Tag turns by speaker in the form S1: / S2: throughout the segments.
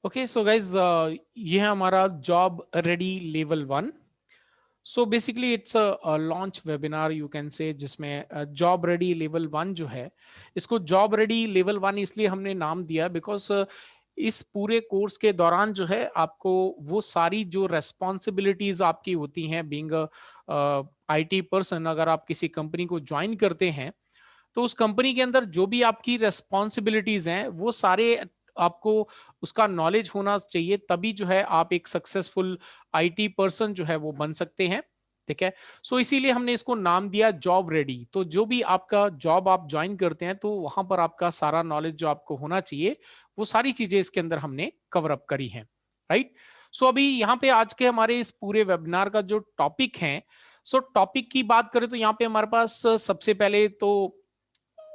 S1: Okay so guys ये है हमारा job ready level 1। So basically it's a launch webinar you can say, जिसमें job ready level 1 जो है, इसको जॉब रेडी लेवल 1 इसलिए हमने नाम दिया बिकॉज इस पूरे कोर्स के दौरान जो है आपको वो सारी जो रेस्पॉन्सिबिलिटीज आपकी होती हैं बीइंग आईटी पर्सन। अगर आप किसी कंपनी को ज्वाइन करते हैं तो उस कंपनी के अंदर जो भी आपकी रेस्पॉन्सिबिलिटीज हैं वो सारे आपको उसका नॉलेज होना चाहिए, तभी जो है आप एक सक्सेसफुल आईटी पर्सन जो है वो बन सकते हैं। ठीक है। सो इसीलिए हमने इसको नाम दिया जॉब रेडी। तो जो भी आपका जॉब आप ज्वाइन करते हैं तो वहां पर आपका सारा नॉलेज जो आपको होना चाहिए वो सारी चीजें इसके अंदर हमने कवर अप करी हैं। राइट। सो अभी यहाँ पे आज के हमारे इस पूरे वेबिनार का जो टॉपिक है, सो टॉपिक की बात करें तो यहाँ पे हमारे पास सबसे पहले तो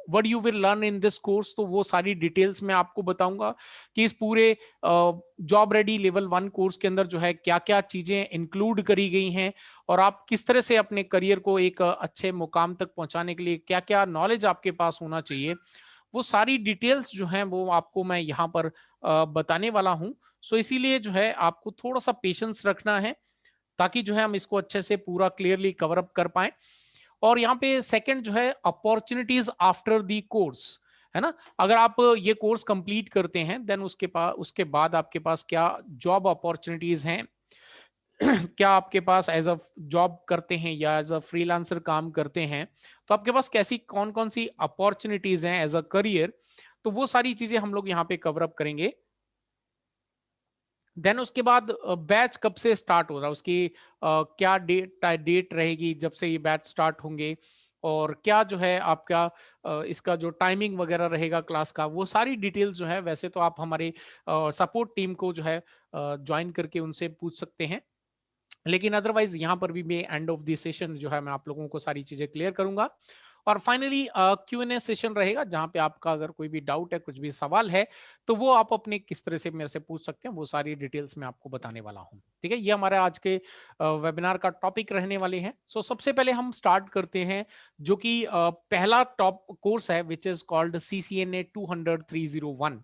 S1: what you will learn in this course, तो वो सारी डिटेल्स मैं आपको बताऊंगा कि इस पूरे जॉब रेडी लेवल 1 कोर्स के अंदर जो है क्या क्या चीजें इंक्लूड करी गई हैं और आप किस तरह से अपने करियर को एक अच्छे मुकाम तक पहुंचाने के लिए क्या क्या नॉलेज आपके पास होना चाहिए। वो सारी डिटेल्स जो हैं वो आपको मैं यहाँ पर बताने वाला हूँ। सो इसीलिए जो है आपको थोड़ा सा पेशेंस रखना है ताकि जो है हम इसको अच्छे से पूरा क्लियरली कवर अप कर पाए। और यहाँ पे सेकंड जो है अपॉर्चुनिटीज आफ्टर दी कोर्स, है ना। अगर आप ये कोर्स कंप्लीट करते हैं देन उसके बाद आपके पास क्या जॉब अपॉर्चुनिटीज हैं क्या आपके पास एज अ जॉब करते हैं या एज अ फ्रीलांसर काम करते हैं तो आपके पास कैसी कौन कौन सी अपॉर्चुनिटीज हैं एज अ करियर, तो वो सारी चीजें हम लोग यहाँ पे कवर अप करेंगे। देन उसके बाद बैच कब से स्टार्ट हो रहा है, उसकी क्या डेट रहेगी जब से ये बैच स्टार्ट होंगे, और क्या जो है आपका इसका जो टाइमिंग वगैरह रहेगा क्लास का, वो सारी डिटेल्स जो है वैसे तो आप हमारे सपोर्ट टीम को जो है ज्वाइन करके उनसे पूछ सकते हैं। लेकिन अदरवाइज यहाँ पर भी मैं एंड ऑफ द सेशन जो है मैं आप लोगों को सारी चीजें क्लियर करूंगा। और finally Q and A session रहेगा जहां पे आपका अगर कोई भी डाउट है, कुछ भी सवाल है, तो वो आप अपने किस तरह से मेरे से पूछ सकते हैं, वो सारी डिटेल्स मैं आपको बताने वाला हूं। ठीक है, ये हमारे आज के वेबिनार का टॉपिक रहने वाले हैं। सो सबसे पहले हम स्टार्ट करते हैं जो कि पहला टॉप कोर्स है which is called CCNA 200-301।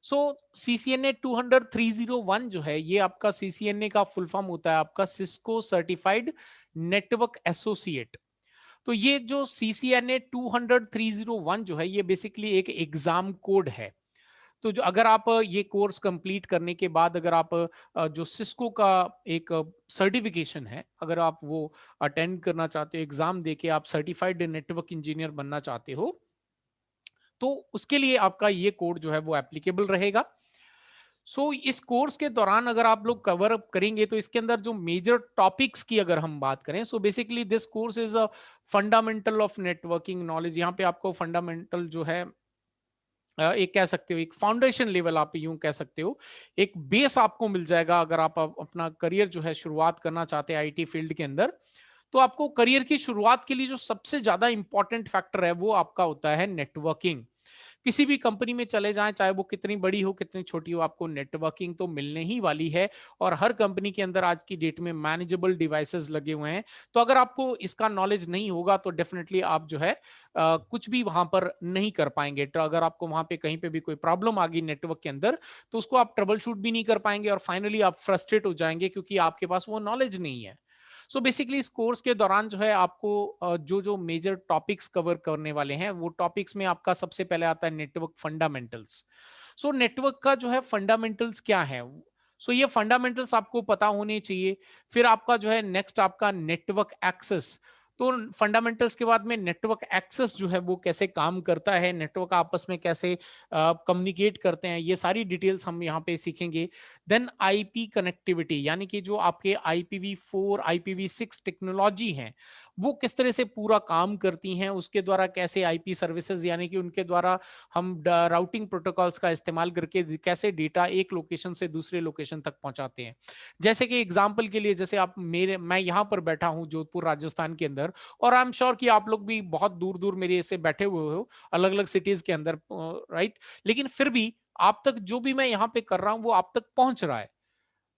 S1: So CCNA 200-301 जो है ये आपका CCNA का फुल फॉर्म होता है आपका सिस्को सर्टिफाइड नेटवर्क एसोसिएट। तो ये जो CCNA 200-301 जो है ये बेसिकली एक एग्जाम कोड है। तो जो अगर आप ये कोर्स कंप्लीट करने के बाद अगर आप जो सिस्को का एक सर्टिफिकेशन है अगर आप वो अटेंड करना चाहते हो, एग्जाम देके आप सर्टिफाइड नेटवर्क इंजीनियर बनना चाहते हो, तो उसके लिए आपका ये कोड जो है वो एप्लीकेबल रहेगा। इस कोर्स के दौरान अगर आप लोग कवर अप करेंगे तो इसके अंदर जो मेजर टॉपिक्स की अगर हम बात करें, basically this course is a fundamental of networking knowledge. यहाँ पे आपको फंडामेंटल जो है एक कह सकते हो, एक फाउंडेशन लेवल आप यूं कह सकते हो, एक बेस आपको मिल जाएगा अगर आप अपना करियर जो है शुरुआत करना चाहते हैं आईटी फील्ड के अंदर। तो आपको करियर की शुरुआत के लिए जो सबसे ज्यादा इंपॉर्टेंट फैक्टर है वो आपका होता है नेटवर्किंग। किसी भी कंपनी में चले जाएं, चाहे वो कितनी बड़ी हो कितनी छोटी हो, आपको नेटवर्किंग तो मिलने ही वाली है। और हर कंपनी के अंदर आज की डेट में मैनेजेबल डिवाइसेस लगे हुए हैं। तो अगर आपको इसका नॉलेज नहीं होगा तो डेफिनेटली आप जो है कुछ भी वहां पर नहीं कर पाएंगे। तो अगर आपको वहां पे कहीं पे भी कोई प्रॉब्लम आ गई नेटवर्क के अंदर तो उसको आप ट्रबल शूट भी नहीं कर पाएंगे और फाइनली आप फ्रस्ट्रेट हो जाएंगे क्योंकि आपके पास वो नॉलेज नहीं है। बेसिकली इस कोर्स के दौरान जो है आपको जो जो मेजर टॉपिक्स कवर करने वाले हैं वो टॉपिक्स में आपका सबसे पहले आता है नेटवर्क फंडामेंटल्स। नेटवर्क का जो है फंडामेंटल्स क्या है, ये फंडामेंटल्स आपको पता होने चाहिए। फिर आपका जो है नेक्स्ट आपका नेटवर्क एक्सेस। तो फंडामेंटल्स के बाद में नेटवर्क एक्सेस जो है वो कैसे काम करता है, नेटवर्क आपस में कैसे कम्युनिकेट करते हैं, ये सारी डिटेल्स हम यहाँ पे सीखेंगे। देन आईपी कनेक्टिविटी, यानी कि जो आपके IPv4 IPv6 टेक्नोलॉजी है वो किस तरह से पूरा काम करती हैं, उसके द्वारा कैसे आईपी सर्विसेज यानी कि उनके द्वारा हम राउटिंग प्रोटोकॉल्स का इस्तेमाल करके कैसे डेटा एक लोकेशन से दूसरे लोकेशन तक पहुंचाते हैं। जैसे कि एग्जांपल के लिए, जैसे आप मैं यहाँ पर बैठा हूँ जोधपुर राजस्थान के अंदर, और आई एम श्योर कि आप लोग भी बहुत दूर दूर मेरे से बैठे हुए हो अलग अलग सिटीज के अंदर, राइट। लेकिन फिर भी आप तक जो भी मैं यहाँ पे कर रहा हूँ वो आप तक पहुंच रहा है।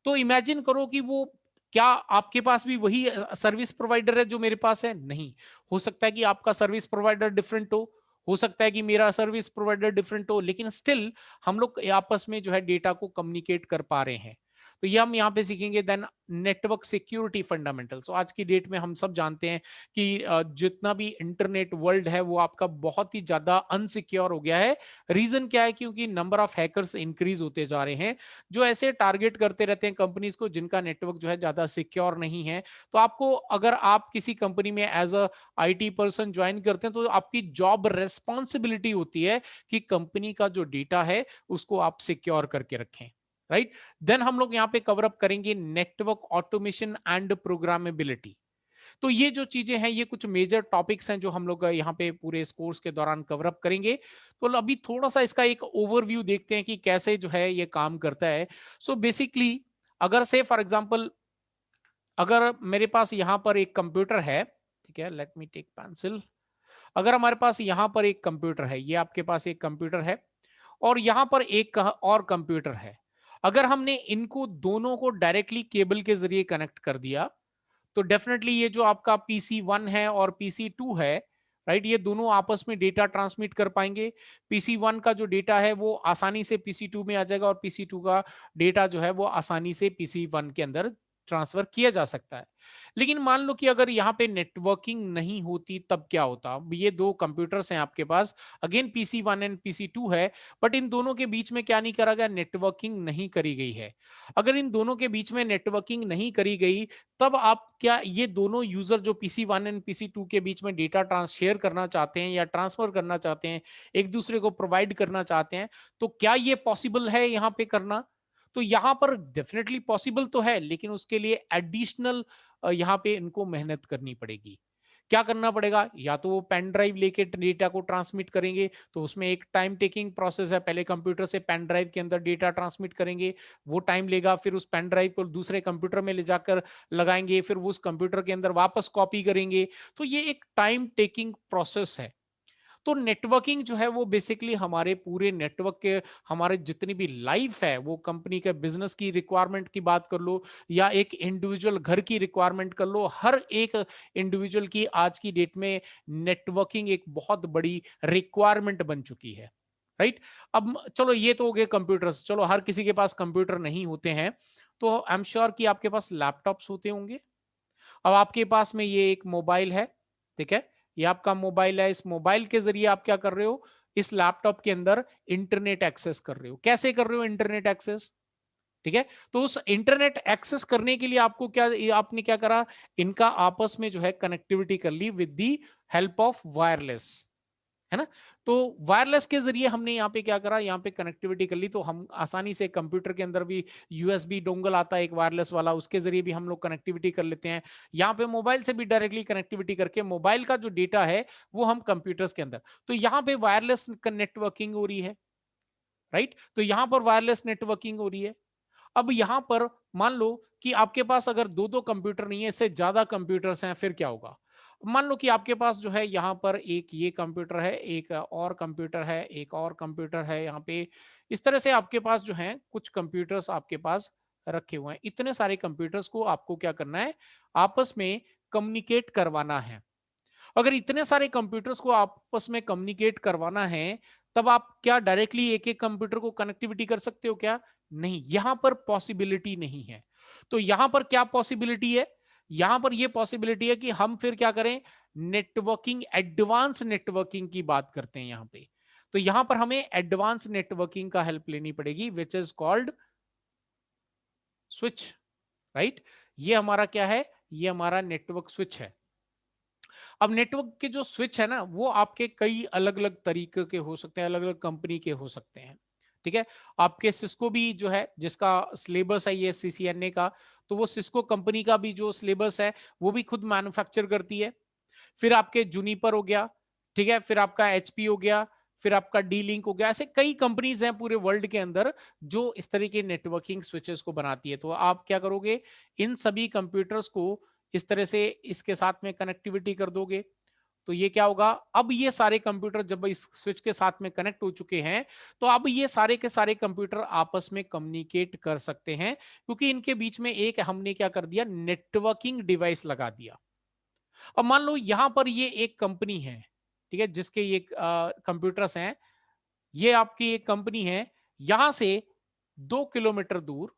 S1: तो इमेजिन करो कि वो क्या आपके पास भी वही सर्विस प्रोवाइडर है जो मेरे पास है? नहीं। हो सकता है कि आपका सर्विस प्रोवाइडर डिफरेंट हो सकता है कि मेरा सर्विस प्रोवाइडर डिफरेंट हो, लेकिन स्टिल हम लोग आपस में जो है डेटा को कम्युनिकेट कर पा रहे हैं। तो ये हम यहाँ पे सीखेंगे। Then network security fundamental. So आज की डेट में हम सब जानते हैं कि जितना भी इंटरनेट वर्ल्ड है वो आपका बहुत ही ज्यादा अनसिक्योर हो गया है। रीजन क्या है? क्योंकि नंबर ऑफ हैकर्स इंक्रीज होते जा रहे हैं, जो ऐसे टारगेट करते रहते हैं कंपनीज को जिनका नेटवर्क जो है ज्यादा सिक्योर नहीं है। तो आपको, अगर आप किसी कंपनी में as a IT person join करते हैं, तो आपकी जॉब रेस्पॉन्सिबिलिटी होती है कि कंपनी का जो डेटा है उसको आप सिक्योर करके रखें, राइट। देन हम लोग यहाँ पे कवर अप करेंगे नेटवर्क ऑटोमेशन एंड प्रोग्रामेबिलिटी। तो ये जो चीजें हैं, ये कुछ मेजर टॉपिक्स हैं जो हम लोग यहाँ पे पूरे इस कोर्स के दौरान कवर अप करेंगे। तो अभी थोड़ा सा इसका एक ओवरव्यू देखते हैं कि कैसे जो है ये काम करता है। सो बेसिकली, अगर से फॉर एग्जांपल, अगर मेरे पास यहाँ पर एक कंप्यूटर है, ठीक है, लेट मी टेक पेंसिल। अगर हमारे पास यहाँ पर एक कंप्यूटर है, ये आपके पास एक कंप्यूटर है, और यहाँ पर एक और कंप्यूटर है। अगर हमने इनको दोनों को डायरेक्टली केबल के जरिए कनेक्ट कर दिया, तो डेफिनेटली ये जो आपका पीसी 1 है और पीसी 2 है, राइट, ये दोनों आपस में डेटा ट्रांसमिट कर पाएंगे। पीसी 1 का जो डेटा है वो आसानी से पीसी 2 में आ जाएगा, और पीसी 2 का डेटा जो है वो आसानी से पीसी 1 के अंदर ट्रांसफर किया जा सकता है। लेकिन मान लो कि अगर यहाँ पे नेटवर्किंग नहीं होती, तब क्या होता? अब ये दो कंप्यूटर्स हैं आपके पास, अगेन पीसी 1 एंड पीसी 2 है, बट इन दोनों के बीच में क्या नहीं करा गया? नेटवर्किंग नहीं करी गई है। अगर इन दोनों के बीच में नेटवर्किंग नहीं करी गई, तब आप क्या, ये दोनों यूजर जो पीसी 1 एंड पीसी 2 के बीच में डेटा शेयर करना चाहते हैं या ट्रांसफर करना चाहते हैं, एक दूसरे को प्रोवाइड करना चाहते हैं, तो क्या ये पॉसिबल है यहाँ पे करना? तो यहाँ पर डेफिनेटली पॉसिबल तो है, लेकिन उसके लिए एडिशनल यहाँ पे इनको मेहनत करनी पड़ेगी। क्या करना पड़ेगा? या तो वो पेन ड्राइव लेके डेटा को ट्रांसमिट करेंगे, तो उसमें एक टाइम टेकिंग प्रोसेस है। पहले कंप्यूटर से पेन ड्राइव के अंदर डेटा ट्रांसमिट करेंगे, वो टाइम लेगा, फिर उस पेन ड्राइव को दूसरे कंप्यूटर में ले जाकर लगाएंगे, फिर वो उस कंप्यूटर के अंदर वापस कॉपी करेंगे। तो ये एक टाइम टेकिंग प्रोसेस है। तो नेटवर्किंग जो है वो बेसिकली हमारे पूरे नेटवर्क के, हमारे जितनी भी लाइफ है, वो कंपनी के बिजनेस की रिक्वायरमेंट की बात कर लो या एक इंडिविजुअल घर की रिक्वायरमेंट कर लो, हर एक इंडिविजुअल की आज की डेट में नेटवर्किंग एक बहुत बड़ी रिक्वायरमेंट बन चुकी है, राइट। अब चलो, ये तो हो गए कंप्यूटर्स। चलो, हर किसी के पास कंप्यूटर नहीं होते हैं, तो आई एम श्योर कि आपके पास लैपटॉप्स होते होंगे। अब आपके पास में ये एक मोबाइल है, ठीक है, ये आपका मोबाइल है। इस मोबाइल के जरिए आप क्या कर रहे हो? इस लैपटॉप के अंदर इंटरनेट एक्सेस कर रहे हो। कैसे कर रहे हो इंटरनेट एक्सेस? ठीक है, तो उस इंटरनेट एक्सेस करने के लिए आपको क्या, आपने क्या करा? इनका आपस में जो है कनेक्टिविटी कर ली with the help of wireless, है ना। तो वायरलेस के जरिए हमने यहाँ पे क्या करा? यहाँ पे कनेक्टिविटी कर ली, तो हम आसानी से कंप्यूटर के अंदर भी यूएसबी डोंगल आता है एक वायरलेस वाला, उसके जरिए भी हम लोग कनेक्टिविटी कर लेते हैं। यहाँ पे मोबाइल से भी डायरेक्टली कनेक्टिविटी करके मोबाइल का जो डेटा है वो हम कंप्यूटर्स के अंदर, तो यहाँ पे वायरलेस नेटवर्किंग हो रही है, राइट। तो यहाँ पर वायरलेस नेटवर्किंग हो रही है। अब यहाँ पर मान लो कि आपके पास अगर दो दो कंप्यूटर नहीं है, इससे ज्यादा कंप्यूटर्स हैं, फिर क्या होगा? मान लो कि आपके पास जो है यहाँ पर एक ये कंप्यूटर है, एक और कंप्यूटर है, एक और कंप्यूटर है यहाँ पे। इस तरह से आपके पास जो है कुछ कंप्यूटर्स आपके पास रखे हुए हैं। इतने सारे कंप्यूटर्स को आपको क्या करना है? आपस में कम्युनिकेट करवाना है। अगर इतने सारे कंप्यूटर्स को आपस में कम्युनिकेट करवाना है, तब आप क्या डायरेक्टली एक एक कंप्यूटर को कनेक्टिविटी कर सकते हो क्या? नहीं, यहां पर पॉसिबिलिटी नहीं है। तो यहां पर क्या पॉसिबिलिटी है? यहां पर यह पॉसिबिलिटी है कि हम फिर क्या करें? नेटवर्किंग, एडवांस नेटवर्किंग की बात करते हैं यहां पे। तो यहां पर हमें एडवांस नेटवर्किंग का हेल्प लेनी पड़ेगी, which is called switch, right. ये हमारा क्या है? ये हमारा नेटवर्क स्विच है। अब नेटवर्क के जो स्विच है ना, वो आपके कई अलग अलग तरीके के हो सकते हैं, अलग अलग कंपनी के हो सकते हैं, ठीक है। आपके सिस्को भी जो है, जिसका सिलेबस है ये सीसीएनए का, तो वो सिस्को कंपनी का भी जो सिलेबस है वो भी खुद मैन्युफैक्चर करती है। फिर आपके जूनिपर हो गया, ठीक है, फिर आपका एचपी हो गया, फिर आपका डी लिंक हो गया। ऐसे कई कंपनीज हैं पूरे वर्ल्ड के अंदर जो इस तरह के नेटवर्किंग स्विचेस को बनाती है। तो आप क्या करोगे? इन सभी कंप्यूटर्स को इस तरह से इसके साथ में कनेक्टिविटी कर दोगे, तो ये क्या होगा? अब ये सारे कंप्यूटर जब इस स्विच के साथ में कनेक्ट हो चुके हैं, तो अब ये सारे के सारे कंप्यूटर आपस में कम्युनिकेट कर सकते हैं, क्योंकि इनके बीच में एक हमने क्या कर दिया? नेटवर्किंग डिवाइस लगा दिया। अब मान लो यहां पर ये एक कंपनी है, ठीक है, जिसके ये कंप्यूटर्स हैं, ये आपकी एक कंपनी है, यहां से 2 किलोमीटर दूर,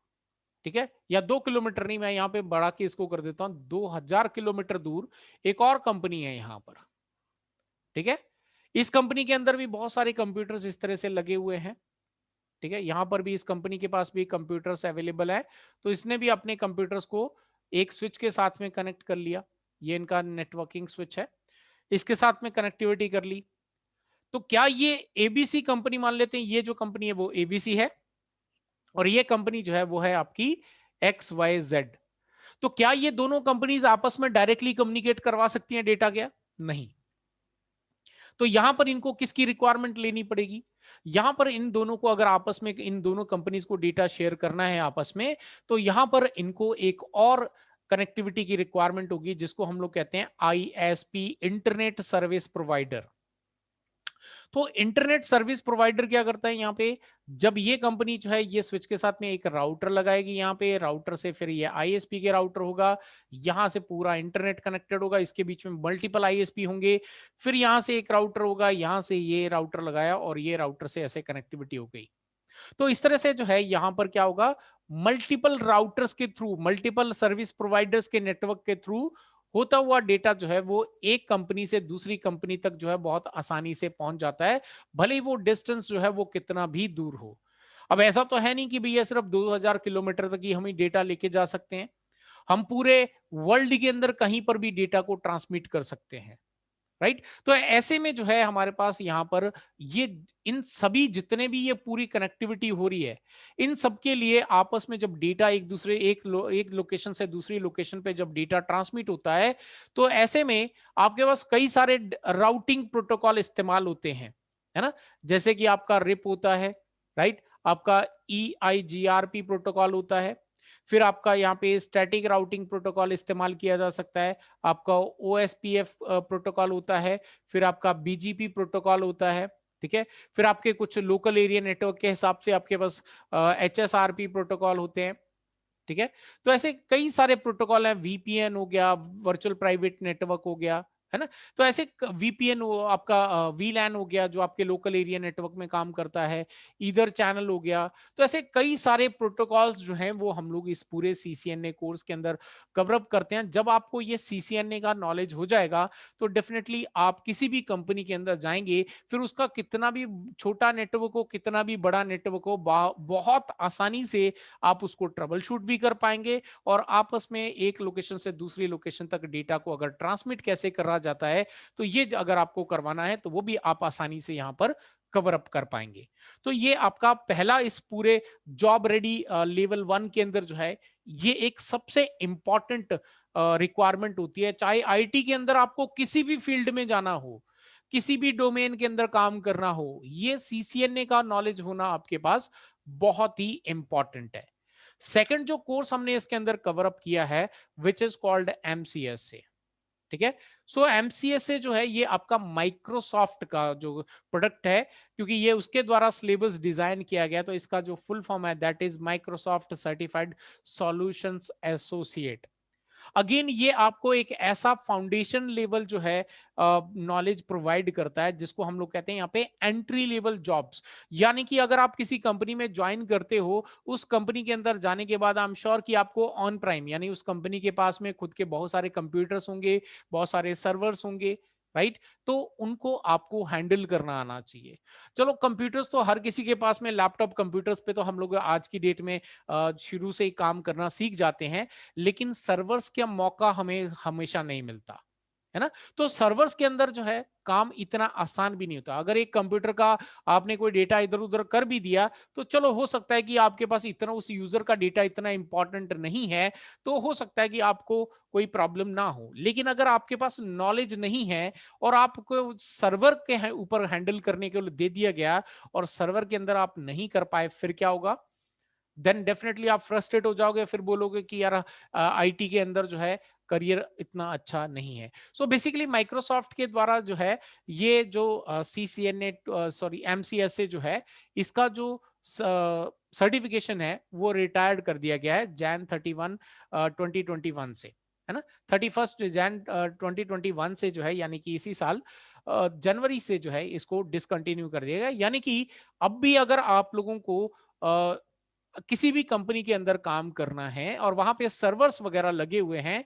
S1: ठीक है, या 2 किलोमीटर नहीं, मैं यहां पे बढ़ा के इसको कर देता हूं, 2000 किलोमीटर दूर एक और कंपनी है यहां पर। ठीक है, इस कंपनी के अंदर भी बहुत सारे कंप्यूटर्स इस तरह से लगे हुए हैं। ठीक है, यहां पर भी इस कंपनी के पास भी कंप्यूटर्स अवेलेबल है। तो इसने भी अपने कंप्यूटर्स को एक स्विच के साथ में कनेक्ट कर लिया। ये इनका नेटवर्किंग स्विच है, इसके साथ में कनेक्टिविटी कर ली। तो क्या ये एबीसी कंपनी, मान लेते हैं ये जो कंपनी है वो एबीसी है, और ये कंपनी जो है वो है आपकी एक्स वाई जेड। तो क्या ये दोनों कंपनीज आपस में डायरेक्टली कम्युनिकेट करवा सकती हैं डेटा? क्या नहीं। तो यहां पर इनको किसकी रिक्वायरमेंट लेनी पड़ेगी? यहां पर इन दोनों को, अगर आपस में इन दोनों कंपनीज को डेटा शेयर करना है आपस में, तो यहां पर इनको एक और कनेक्टिविटी की रिक्वायरमेंट होगी, जिसको हम लोग कहते हैं आईएसपी, इंटरनेट सर्विस प्रोवाइडर। तो इंटरनेट सर्विस प्रोवाइडर क्या करता है यहाँ पे, जब ये कंपनी जो है ये स्विच के साथ में एक राउटर लगाएगी, यहाँ पे राउटर से फिर ये आईएसपी के राउटर होगा, यहां से पूरा इंटरनेट कनेक्टेड होगा, इसके बीच में मल्टीपल आईएसपी होंगे, फिर यहां से एक राउटर होगा, यहां से ये राउटर लगाया और ये राउटर से ऐसे कनेक्टिविटी हो गई। तो इस तरह से जो है यहां पर क्या होगा, मल्टीपल राउटर्स के थ्रू, मल्टीपल सर्विस प्रोवाइडर्स के नेटवर्क के थ्रू होता हुआ डेटा जो है वो एक कंपनी से दूसरी कंपनी तक जो है बहुत आसानी से पहुंच जाता है, भले ही वो डिस्टेंस जो है वो कितना भी दूर हो। अब ऐसा तो है नहीं कि भैया सिर्फ 2000 किलोमीटर तक ही हम ही डेटा लेके जा सकते हैं, हम पूरे वर्ल्ड के अंदर कहीं पर भी डेटा को ट्रांसमिट कर सकते हैं। राइट, तो ऐसे में जो है हमारे पास यहाँ पर ये, इन सभी जितने भी ये पूरी कनेक्टिविटी हो रही है, इन सब के लिए आपस में जब डेटा एक दूसरे एक लोकेशन से दूसरी लोकेशन पे जब डेटा ट्रांसमिट होता है, तो ऐसे में आपके पास कई सारे राउटिंग प्रोटोकॉल इस्तेमाल होते हैं, है ना। जैसे कि आपका रिप होता है, राइट, आपका EIGRP प्रोटोकॉल होता है, फिर आपका यहाँ पे स्टैटिक राउटिंग प्रोटोकॉल इस्तेमाल किया जा सकता है, आपका OSPF प्रोटोकॉल होता है, फिर आपका BGP प्रोटोकॉल होता है। ठीक है, फिर आपके कुछ लोकल एरिया नेटवर्क के हिसाब से आपके पास HSRP प्रोटोकॉल होते हैं। ठीक है, तो ऐसे कई सारे प्रोटोकॉल हैं, VPN हो गया, वर्चुअल प्राइवेट नेटवर्क हो गया, है ना। तो ऐसे VPN आपका VLAN हो गया जो आपके लोकल एरिया नेटवर्क में काम करता है, ईदर चैनल हो गया। तो ऐसे कई सारे प्रोटोकॉल्स जो हैं वो हम लोग इस पूरे CCNA कोर्स के अंदर कवर अप करते हैं। जब आपको ये CCNA का नॉलेज हो जाएगा तो डेफिनेटली आप किसी भी कंपनी के अंदर जाएंगे, फिर उसका कितना भी छोटा नेटवर्क हो, कितना भी बड़ा नेटवर्क हो, बहुत आसानी से आप उसको ट्रबल शूट भी कर पाएंगे, और आपस में एक लोकेशन से दूसरी लोकेशन तक डेटा को अगर ट्रांसमिट कैसे करा जाता है, तो ये अगर आपको करवाना है तो वो भी आप आसानी से यहां पर कवर अप कर पाएंगे। तो ये आपका पहला इस पूरे जॉब रेडी लेवल 1 के अंदर जो है, ये एक सबसे इंपॉर्टेंट रिक्वायरमेंट होती है। चाहे आईटी के अंदर आपको किसी भी फील्ड में जाना हो, किसी भी डोमेन के अंदर काम करना हो, ये CCNA का नॉलेज होना आपके पास बहुत ही इंपॉर्टेंट है। सेकंड जो कोर्स हमने इसके अंदर कवर अप किया है, विच इज कॉल्ड MCSA। ठीक है, सो MCSA जो है ये आपका माइक्रोसॉफ्ट का जो प्रोडक्ट है, क्योंकि ये उसके द्वारा सिलेबस डिजाइन किया गया, तो इसका जो फुल फॉर्म है that is Microsoft certified solutions associate. Again ये आपको एक ऐसा फाउंडेशन लेवल जो है नॉलेज प्रोवाइड करता है, जिसको हम लोग कहते हैं यहाँ पे एंट्री लेवल जॉब्स। यानी कि अगर आप किसी कंपनी में ज्वाइन करते हो, उस कंपनी के अंदर जाने के बाद आई एम श्योर कि आपको ऑन प्राइम, यानी उस कंपनी के पास में खुद के बहुत सारे कंप्यूटर्स होंगे, बहुत सारे सर्वर्स होंगे, राइट। तो उनको आपको हैंडल करना आना चाहिए। चलो, कंप्यूटर्स तो हर किसी के पास में, लैपटॉप कंप्यूटर्स पे तो हम लोग आज की डेट में शुरू से ही काम करना सीख जाते हैं, लेकिन सर्वर्स का मौका हमें हमेशा नहीं मिलता, है ना। तो सर्वर्स के अंदर जो है काम इतना आसान भी नहीं होता। अगर एक कंप्यूटर का आपने कोई डेटा इधर उधर कर भी दिया, तो चलो हो सकता है कि आपके पास इतना उस यूजर का डेटा इतना इंपॉर्टेंट नहीं है, तो हो सकता है कि आपको कोई प्रॉब्लम ना हो। लेकिन अगर आपके पास नॉलेज नहीं है और आपको सर्वर के ऊपर हैंडल करने के लिए दे दिया गया, और सर्वर के अंदर आप नहीं कर पाए, फिर क्या होगा? देन डेफिनेटली आप फ्रस्ट्रेट हो जाओगे, फिर बोलोगे कि यार आईटी के अंदर जो है करियर इतना अच्छा नहीं है। सो बेसिकली माइक्रोसॉफ्ट के द्वारा जो है ये जो CCNA सॉरी MCSA जो है, इसका जो सर्टिफिकेशन है वो रिटायर्ड कर दिया गया है Jan 31 2021 से, है ना। 31 Jan 2021 से जो है, यानी कि इसी साल जनवरी से जो है इसको डिसकंटिन्यू कर दिया गया। यानी कि अब भी अगर आप लोगों को किसी भी कंपनी के अंदर काम करना है और वहां पे सर्वर्स वगैरह लगे हुए हैं,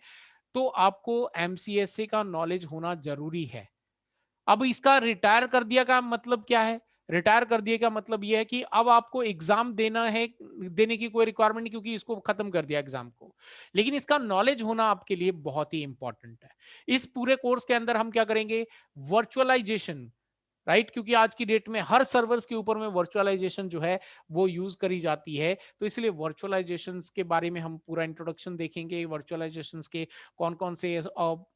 S1: तो आपको एमसीएसए का नॉलेज होना जरूरी है। अब इसका रिटायर कर दिया का मतलब क्या है? रिटायर कर दिए का मतलब यह है कि अब आपको एग्जाम देना है, देने की कोई रिक्वायरमेंट नहीं, क्योंकि इसको खत्म कर दिया एग्जाम को। लेकिन इसका नॉलेज होना आपके लिए बहुत ही इंपॉर्टेंट है। इस पूरे कोर्स के अंदर हम क्या करेंगे? वर्चुअलाइजेशन, राइट, क्योंकि आज की डेट में हर सर्वर्स के ऊपर में वर्चुअलाइजेशन जो है वो यूज करी जाती है। तो इसलिए वर्चुअलाइजेशन के बारे में हम पूरा इंट्रोडक्शन देखेंगे। वर्चुअलाइजेशन के कौन कौन से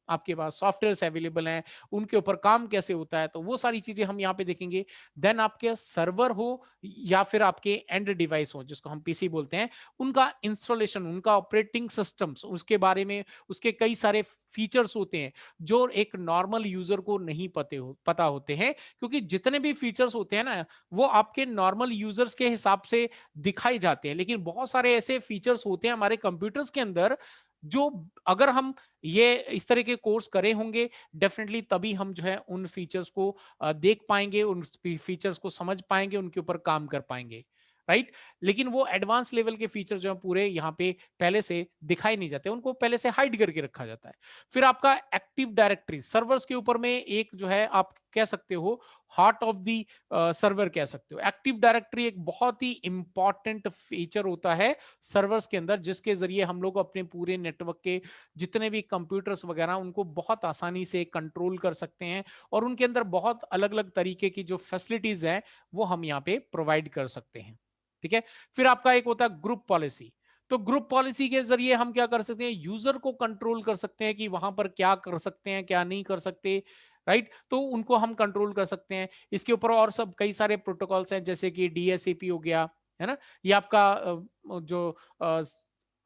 S1: आपके पास सॉफ्टवेयर अवेलेबल हैं, उनके ऊपर काम कैसे होता है, तो वो सारी चीजें हम यहाँ पे देखेंगे। देन आपके सर्वर हो या फिर आपके एंड डिवाइस हो, जिसको हम पीसी बोलते हैं, उनका इंस्टॉलेशन, उनका ऑपरेटिंग सिस्टम्स, उसके बारे में उसके कई सारे फीचर्स होते हैं जो एक नॉर्मल यूजर को नहीं पता होते हैं। क्योंकि जितने भी फीचर्स होते हैं ना, वो आपके नॉर्मल यूजर्स के हिसाब से दिखाए जाते हैं, लेकिन बहुत सारे ऐसे फीचर्स होते हैं हमारे कंप्यूटर्स के अंदर जो अगर हम ये इस तरह के कोर्स करे होंगे, डेफिनेटली तभी हम जो है उन फीचर्स को देख पाएंगे, उन फीचर्स को समझ पाएंगे, उनके ऊपर काम कर पाएंगे, राइट। लेकिन वो एडवांस लेवल के फीचर जो है पूरे यहाँ पे पहले से दिखाई नहीं जाते, उनको पहले से हाइड करके रखा जाता है। फिर आपका एक्टिव डायरेक्टरी सर्वर्स के ऊपर में एक जो है आप कह सकते हो हार्ट ऑफ दी सर्वर कह सकते हो। एक्टिव डायरेक्टरी एक बहुत ही इंपॉर्टेंट फीचर होता है सर्वर्स के अंदर, जिसके जरिए हम लोग अपने पूरे नेटवर्क के जितने भी कंप्यूटर्स वगैरह उनको बहुत आसानी से कंट्रोल कर सकते हैं, और उनके अंदर बहुत अलग अलग तरीके की जो फैसिलिटीज हैं वो हम यहाँ पे प्रोवाइड कर सकते हैं, ठीक है। फिर आपका एक होता है ग्रुप पॉलिसी। तो ग्रुप पॉलिसी के जरिए हम क्या कर सकते हैं? यूजर को कंट्रोल कर सकते हैं कि वहां पर क्या कर सकते हैं, क्या नहीं कर सकते, राइट। तो उनको हम कंट्रोल कर सकते हैं। इसके ऊपर और सब कई सारे प्रोटोकॉल्स हैं, जैसे कि डीएससीपी हो गया, है ना। ये आपका जो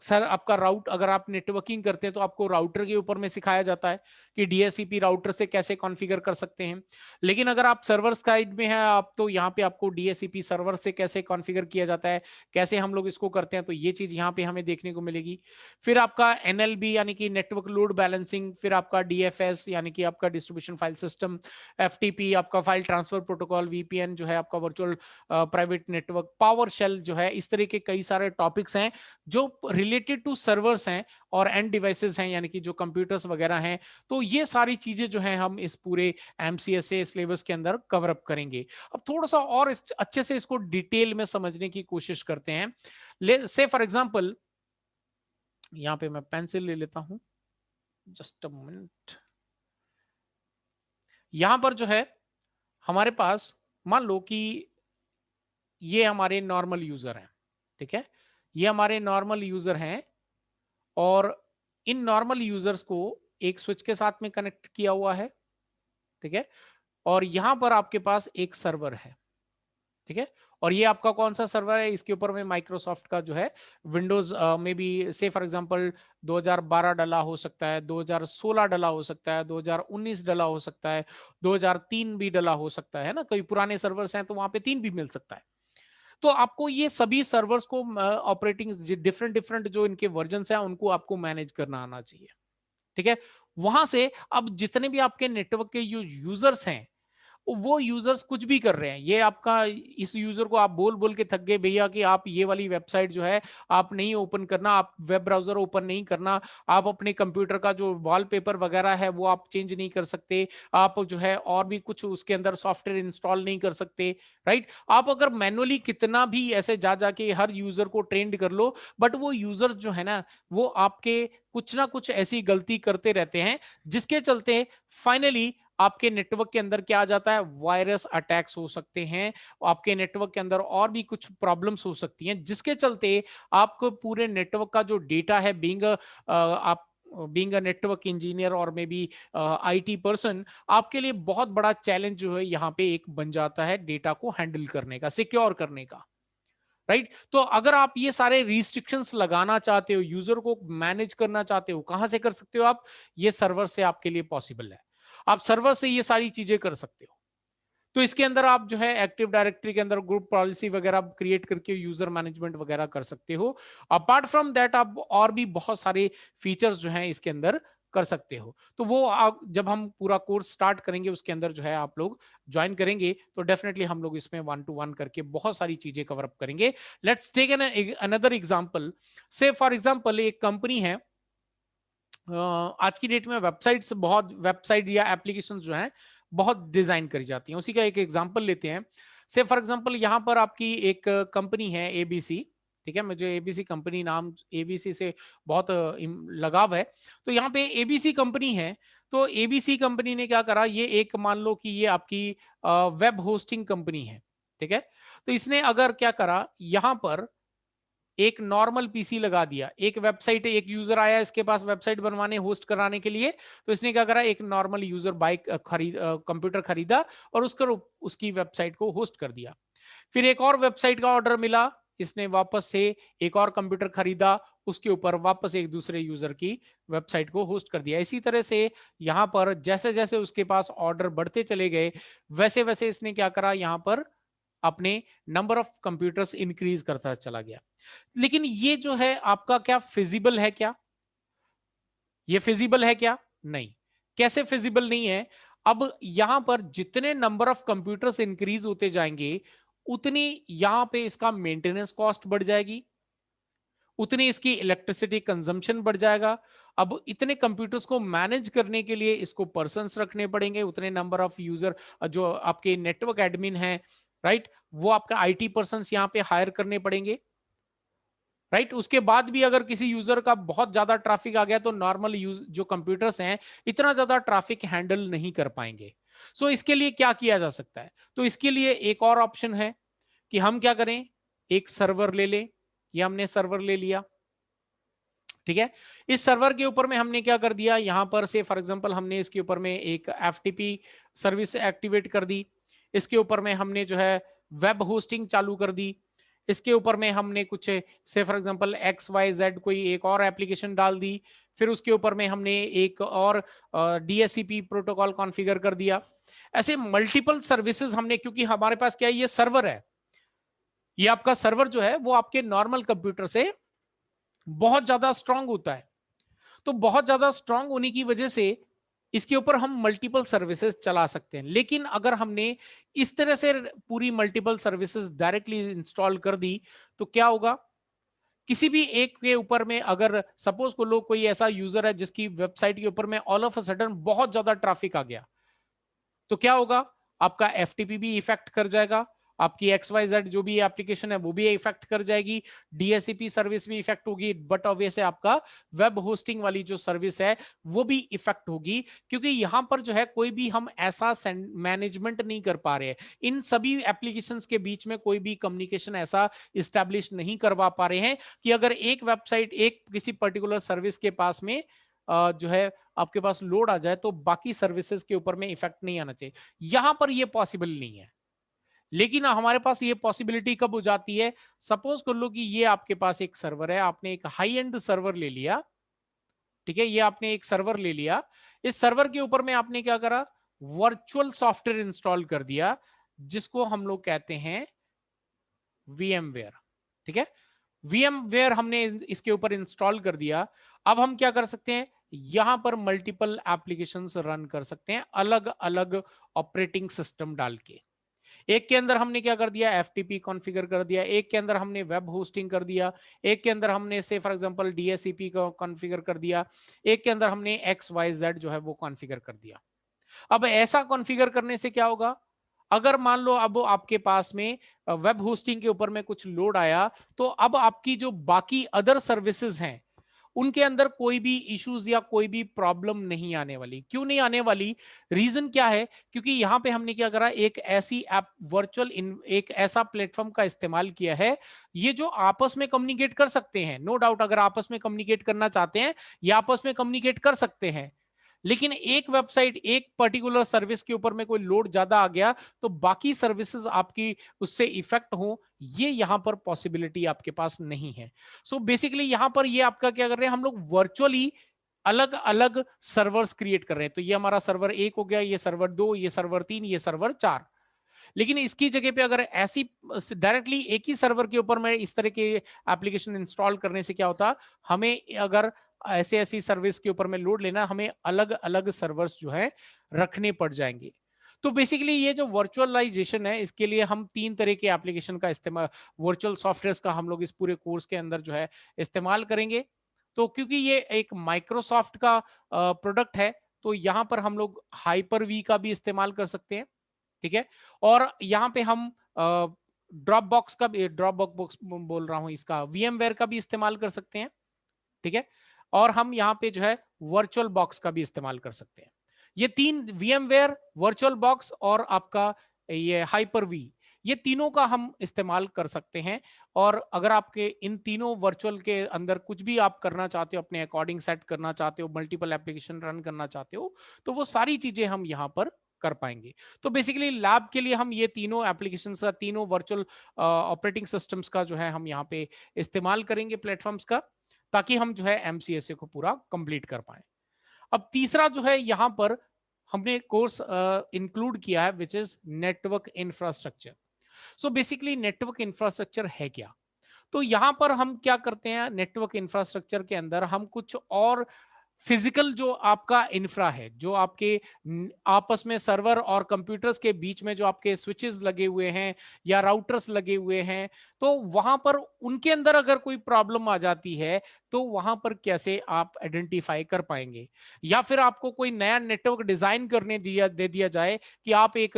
S1: सर आपका राउट, अगर आप नेटवर्किंग करते हैं तो आपको राउटर के ऊपर में सिखाया जाता है कि डीएससीपी राउटर से कैसे कॉन्फ़िगर कर सकते हैं। लेकिन अगर आप सर्वर साइड में हैं आप, तो यहाँ पे आपको डीएससीपी सर्वर से कैसे कॉन्फ़िगर किया जाता है, कैसे हम लोग इसको करते हैं, तो ये चीज यहाँ पे हमें देखने को मिलेगी। फिर आपका एनएलबी यानी कि नेटवर्क लोड बैलेंसिंग, फिर आपका डीएफएस यानी कि आपका डिस्ट्रीब्यूशन फाइल सिस्टम, एफटीपी आपका फाइल ट्रांसफर प्रोटोकॉल, वीपीएन जो है आपका virtual private network, PowerShell जो है, इस तरह के कई सारे टॉपिक्स हैं जो रिलेटेड टू सर्वर्स हैं और एंड डिवाइसेस हैं, यानी कि जो कंप्यूटर्स वगैरह हैं। तो ये सारी चीजें जो हैं हम इस पूरे एमसीएसए सिलेबस के अंदर कवर अप करेंगे। अब थोड़ा सा और अच्छे से इसको डिटेल में समझने की कोशिश करते हैं। ले से फॉर एग्जांपल, यहां पे मैं पेंसिल ले लेता हूं, जस्ट अ मिनट। यहां पर जो है हमारे पास, मान लो कि ये हमारे नॉर्मल यूजर हैं, ठीक है। ये हमारे नॉर्मल यूजर हैं और इन नॉर्मल यूजर्स को एक स्विच के साथ में कनेक्ट किया हुआ है, ठीक है। और यहां पर आपके पास एक सर्वर है, ठीक है। और ये आपका कौन सा सर्वर है? इसके ऊपर में माइक्रोसॉफ्ट का जो है विंडोज में भी से फॉर एग्जांपल 2012 डला हो सकता है, 2016 डला हो सकता है, 2019 डला हो सकता है, 2003 भी डला हो सकता है ना। कई पुराने सर्वर्स हैं तो वहां पे 3 भी मिल सकता है। तो आपको ये सभी सर्वर्स को ऑपरेटिंग डिफरेंट डिफरेंट जो इनके वर्जन है उनको आपको मैनेज करना आना चाहिए, ठीक है। वहां से अब जितने भी आपके नेटवर्क के यूजर्स हैं, वो यूजर्स कुछ भी कर रहे हैं, ये आपका इस यूजर को आप बोल बोल के थक गए भैया कि आप ये वाली वेबसाइट जो है आप नहीं ओपन करना, आप वेब ब्राउजर ओपन नहीं करना, आप अपने कंप्यूटर का जो वॉलपेपर वगैरह है वो आप चेंज नहीं कर सकते, आप जो है और भी कुछ उसके अंदर सॉफ्टवेयर इंस्टॉल नहीं कर सकते, राइट। आप अगर मैनुअली कितना भी ऐसे जा जाके हर यूजर को ट्रेंड कर लो, बट वो यूजर्स जो है ना, वो आपके कुछ ना कुछ ऐसी गलती करते रहते हैं, जिसके चलते फाइनली आपके नेटवर्क के अंदर क्या आ जाता है? वायरस अटैक्स हो सकते हैं, आपके नेटवर्क के अंदर और भी कुछ प्रॉब्लम्स हो सकती हैं, जिसके चलते आपको पूरे नेटवर्क का जो डेटा है, आप बीइंग अ नेटवर्क इंजीनियर और मे बी आईटी पर्सन, आपके लिए बहुत बड़ा चैलेंज जो है यहाँ पे एक बन जाता है डेटा को हैंडल करने का, सिक्योर करने का, राइट। तो अगर आप ये सारे रिस्ट्रिक्शंस लगाना चाहते हो, यूजर को मैनेज करना चाहते हो, कहां से कर सकते हो आप? ये सर्वर से आपके लिए पॉसिबल है। आप सर्वर से ये सारी चीजें कर सकते हो। तो इसके अंदर आप जो है एक्टिव डायरेक्टरी के अंदर ग्रुप पॉलिसी वगैरह क्रिएट करके यूजर मैनेजमेंट वगैरह कर सकते हो। अपार्ट फ्रॉम दैट आप और भी बहुत सारे फीचर्स जो हैं इसके अंदर कर सकते हो। तो वो आप जब हम पूरा कोर्स स्टार्ट करेंगे उसके अंदर जो है आप लोग ज्वाइन करेंगे तो डेफिनेटली हम लोग इसमें 1 टू 1 करके बहुत सारी चीजें कवर अप करेंगे। Let's take an another example. Say for example एक कंपनी है, आज की डेट में वेबसाइट या एप्लीकेशन जो हैं बहुत डिजाइन करी जाती हैं। उसी का एक एग्जांपल लेते हैं। से फॉर एग्जांपल यहाँ पर आपकी एक कंपनी है एबीसी। ठीक है, मुझे एबीसी कंपनी नाम एबीसी से बहुत लगाव है। तो यहाँ पे एबीसी कंपनी है। तो एबीसी कंपनी ने क्या करा, ये एक मान लो कि ये आपकी वेब होस्टिंग कंपनी है। ठीक है, तो इसने अगर क्या करा, यहाँ पर एक नॉर्मल पीसी लगा दिया, एक वेबसाइट, एक यूजर आया इसके पास वेबसाइट बनवाने होस्ट कराने के लिए, तो इसने क्या करा, एक नॉर्मल यूजर बाइक खरीद कंप्यूटर खरीदा और उसकी वेबसाइट को होस्ट कर दिया। फिर एक और वेबसाइट का ऑर्डर मिला, इसने वापस से एक और कंप्यूटर खरीदा, उसके ऊपर वापस एक दूसरे यूजर की वेबसाइट को होस्ट कर दिया। इसी तरह से यहां पर जैसे जैसे उसके पास ऑर्डर बढ़ते चले गए, वैसे वैसे इसने क्या करा, यहां पर अपने नंबर ऑफ कंप्यूटर्स इंक्रीज करता चला गया। लेकिन ये जो है आपका क्या फिजिबल है क्या? ये फिजिबल है क्या? नहीं। कैसे फिजिबल नहीं है? अब यहां पर जितने नंबर ऑफ कंप्यूटर्स इंक्रीज होते जाएंगे, उतनी यहां पे इसका मेंटेनेंस कॉस्ट बढ़ जाएगी, उतनी इसकी इलेक्ट्रिसिटी कंजम्पशन बढ़ जाएगा। अब इतने कंप्यूटर्स को मैनेज करने के लिए इसको पर्सन्स रखने पड़ेंगे, उतने नंबर ऑफ यूजर जो आपके नेटवर्क एडमिन हैं, राइट, वो आपका आईटी पर्सन्स यहां पे हायर करने पड़ेंगे, राइट। उसके बाद भी अगर किसी यूजर का बहुत ज्यादा ट्रैफिक आ गया तो नॉर्मल यूज जो कंप्यूटर्स हैं इतना ज्यादा ट्रैफिक हैंडल नहीं कर पाएंगे। सो इसके लिए क्या किया जा सकता है? तो इसके लिए एक और ऑप्शन है कि हम क्या करें, एक सर्वर ले लें। ये हमने सर्वर ले लिया। ठीक है, इस सर्वर के ऊपर में हमने क्या कर दिया, यहां पर से फॉर एग्जांपल हमने इसके ऊपर में एक एफटीपी सर्विस एक्टिवेट कर दी। इसके ऊपर में हमने जो है वेब होस्टिंग चालू कर दी। इसके ऊपर में हमने कुछ say for example X Y Z कोई एक और एप्लीकेशन डाल दी। फिर उसके ऊपर में हमने एक और डीएससीपी प्रोटोकॉल कॉन्फ़िगर कर दिया। ऐसे मल्टीपल सर्विसेज हमने, क्योंकि हमारे पास क्या है, ये सर्वर है। ये आपका सर्वर जो है वो आपके नॉर्मल कंप्यूटर से बहुत ज्यादा स्ट्रांग होता है। तो बहुत ज्यादा स्ट्रांग होने की वजह से इसके ऊपर हम मल्टीपल सर्विसेज चला सकते हैं। लेकिन अगर हमने इस तरह से पूरी मल्टीपल सर्विसेज डायरेक्टली इंस्टॉल कर दी तो क्या होगा, किसी भी एक के ऊपर में अगर सपोज को लो कोई ऐसा यूजर है जिसकी वेबसाइट के ऊपर में ऑल ऑफ अ सडन बहुत ज्यादा ट्रैफिक आ गया, तो क्या होगा, आपका एफटीपी भी इफेक्ट कर जाएगा, आपकी एक्स वाई जेड जो भी एप्लीकेशन है वो भी इफेक्ट कर जाएगी, डीएससीपी सर्विस भी इफेक्ट होगी, बट ऑब्वियस है आपका वेब होस्टिंग वाली जो सर्विस है वो भी इफेक्ट होगी। क्योंकि यहां पर जो है कोई भी हम ऐसा मैनेजमेंट नहीं कर पा रहे हैं, इन सभी एप्लीकेशंस के बीच में कोई भी कम्युनिकेशन ऐसा इस्टेब्लिश नहीं करवा पा रहे हैं कि अगर एक वेबसाइट एक किसी पर्टिकुलर सर्विस के पास में जो है आपके पास लोड आ जाए तो बाकी सर्विसेज के ऊपर में इफेक्ट नहीं आना चाहिए। यहां पर ये पॉसिबल नहीं है। लेकिन हमारे पास ये पॉसिबिलिटी कब हो जाती है, सपोज कर लो कि ये आपके पास एक सर्वर है, आपने एक हाई एंड सर्वर ले लिया। ठीक है, ये आपने एक सर्वर ले लिया, इस सर्वर के ऊपर में आपने क्या करा, वर्चुअल सॉफ्टवेयर इंस्टॉल कर दिया, जिसको हम लोग कहते हैं वीएमवेयर। ठीक है, वीएमवेयर हमने इसके ऊपर इंस्टॉल कर दिया। अब हम क्या कर सकते हैं, यहां पर मल्टीपल एप्लीकेशंस रन कर सकते हैं अलग अलग ऑपरेटिंग सिस्टम डाल के। एक के अंदर हमने क्या कर दिया, एफटीपी कॉन्फ़िगर कर दिया, एक के अंदर हमने वेब होस्टिंग कर दिया, एक के अंदर हमने से फॉर एग्जांपल डीएससीपी को कॉन्फ़िगर कर दिया, एक के अंदर हमने एक्स वाई जेड जो है वो कॉन्फ़िगर कर दिया। अब ऐसा कॉन्फ़िगर करने से क्या होगा, अगर मान लो अब आपके पास में वेब होस्टिंग के ऊपर में कुछ लोड आया, तो अब आपकी जो बाकी अदर सर्विसेज हैं उनके अंदर कोई भी इश्यूज या कोई भी प्रॉब्लम नहीं आने वाली। क्यों नहीं आने वाली, रीजन क्या है, क्योंकि यहां पे हमने क्या करा, एक ऐसी ऐप वर्चुअल एक ऐसा प्लेटफॉर्म का इस्तेमाल किया है, ये जो आपस में कम्युनिकेट कर सकते हैं, नो डाउट अगर आपस में कम्युनिकेट करना चाहते हैं ये आपस में कम्युनिकेट कर सकते हैं। लेकिन एक वेबसाइट एक पर्टिकुलर सर्विस के ऊपर में कोई लोड ज्यादा आ गया तो बाकी सर्विसेज आपकी उससे इफेक्ट हो, ये यहां पर पॉसिबिलिटी आपके पास नहीं है। सो बेसिकली यहां पर ये आपका क्या कर रहे हैं, हम लोग वर्चुअली अलग अलग सर्वर्स क्रिएट कर रहे हैं। तो ये हमारा सर्वर 1 हो गया, ये सर्वर 2, ये सर्वर 3, ये सर्वर 4। लेकिन इसकी जगह पे अगर ऐसी डायरेक्टली एक ही सर्वर के ऊपर में इस तरह के एप्लीकेशन इंस्टॉल करने से क्या होता, हमें अगर ऐसे ऐसी सर्विस के ऊपर में लोड लेना, हमें अलग अलग सर्वर्स जो है रखने पड़ जाएंगे। तो बेसिकली ये जो वर्चुअलाइजेशन है, इसके लिए हम 3 तरह के एप्लीकेशन का इस्तेमाल, वर्चुअल सॉफ्टवेयर्स का हम लोग इस पूरे कोर्स के अंदर जो है इस्तेमाल करेंगे। तो क्योंकि ये एक माइक्रोसॉफ्ट का प्रोडक्ट है, तो यहाँ पर हम लोग हाइपर वी का भी इस्तेमाल कर सकते हैं, ठीक है। और यहाँ पे हम ड्रॉप बॉक्स का भी, ड्रॉप बॉक्स बोल रहा हूँ, इसका वीएमवेयर का भी इस्तेमाल कर सकते हैं, ठीक है। और हम यहाँ पे जो है वर्चुअल बॉक्स का भी इस्तेमाल कर सकते हैं। ये 3, वीएमवेयर, वर्चुअल बॉक्स और आपका ये हाइपर वी, ये तीनों का हम इस्तेमाल कर सकते हैं। और अगर आपके इन तीनों वर्चुअल के अंदर कुछ भी आप करना चाहते हो, अपने अकॉर्डिंग सेट करना चाहते हो, मल्टीपल एप्लीकेशन रन करना चाहते हो, तो वो सारी चीजें हम यहाँ पर कर पाएंगे। तो बेसिकली लैब के लिए हम ये तीनों एप्लीकेशंस का, तीनों वर्चुअल ऑपरेटिंग सिस्टम्स का जो है हम यहाँ पे इस्तेमाल करेंगे, प्लेटफॉर्म्स का, ताकि हम जो है एमसीएसए को पूरा कंप्लीट कर पाए। अब तीसरा जो है यहाँ पर हमने कोर्स इंक्लूड किया है, which is network infrastructure. So basically network infrastructure है क्या? तो यहां पर हम क्या करते हैं, नेटवर्क इंफ्रास्ट्रक्चर के अंदर हम कुछ और फिजिकल जो आपका इंफ्रा है, जो आपके आपस में सर्वर और कंप्यूटर्स के बीच में जो आपके स्विचेस लगे हुए हैं या राउटर्स लगे हुए हैं, तो वहां पर उनके अंदर अगर कोई प्रॉब्लम आ जाती है, तो वहां पर कैसे आप आइडेंटिफाई कर पाएंगे? या फिर आपको कोई नया नेटवर्क डिजाइन करने दे दिया जाए कि आप एक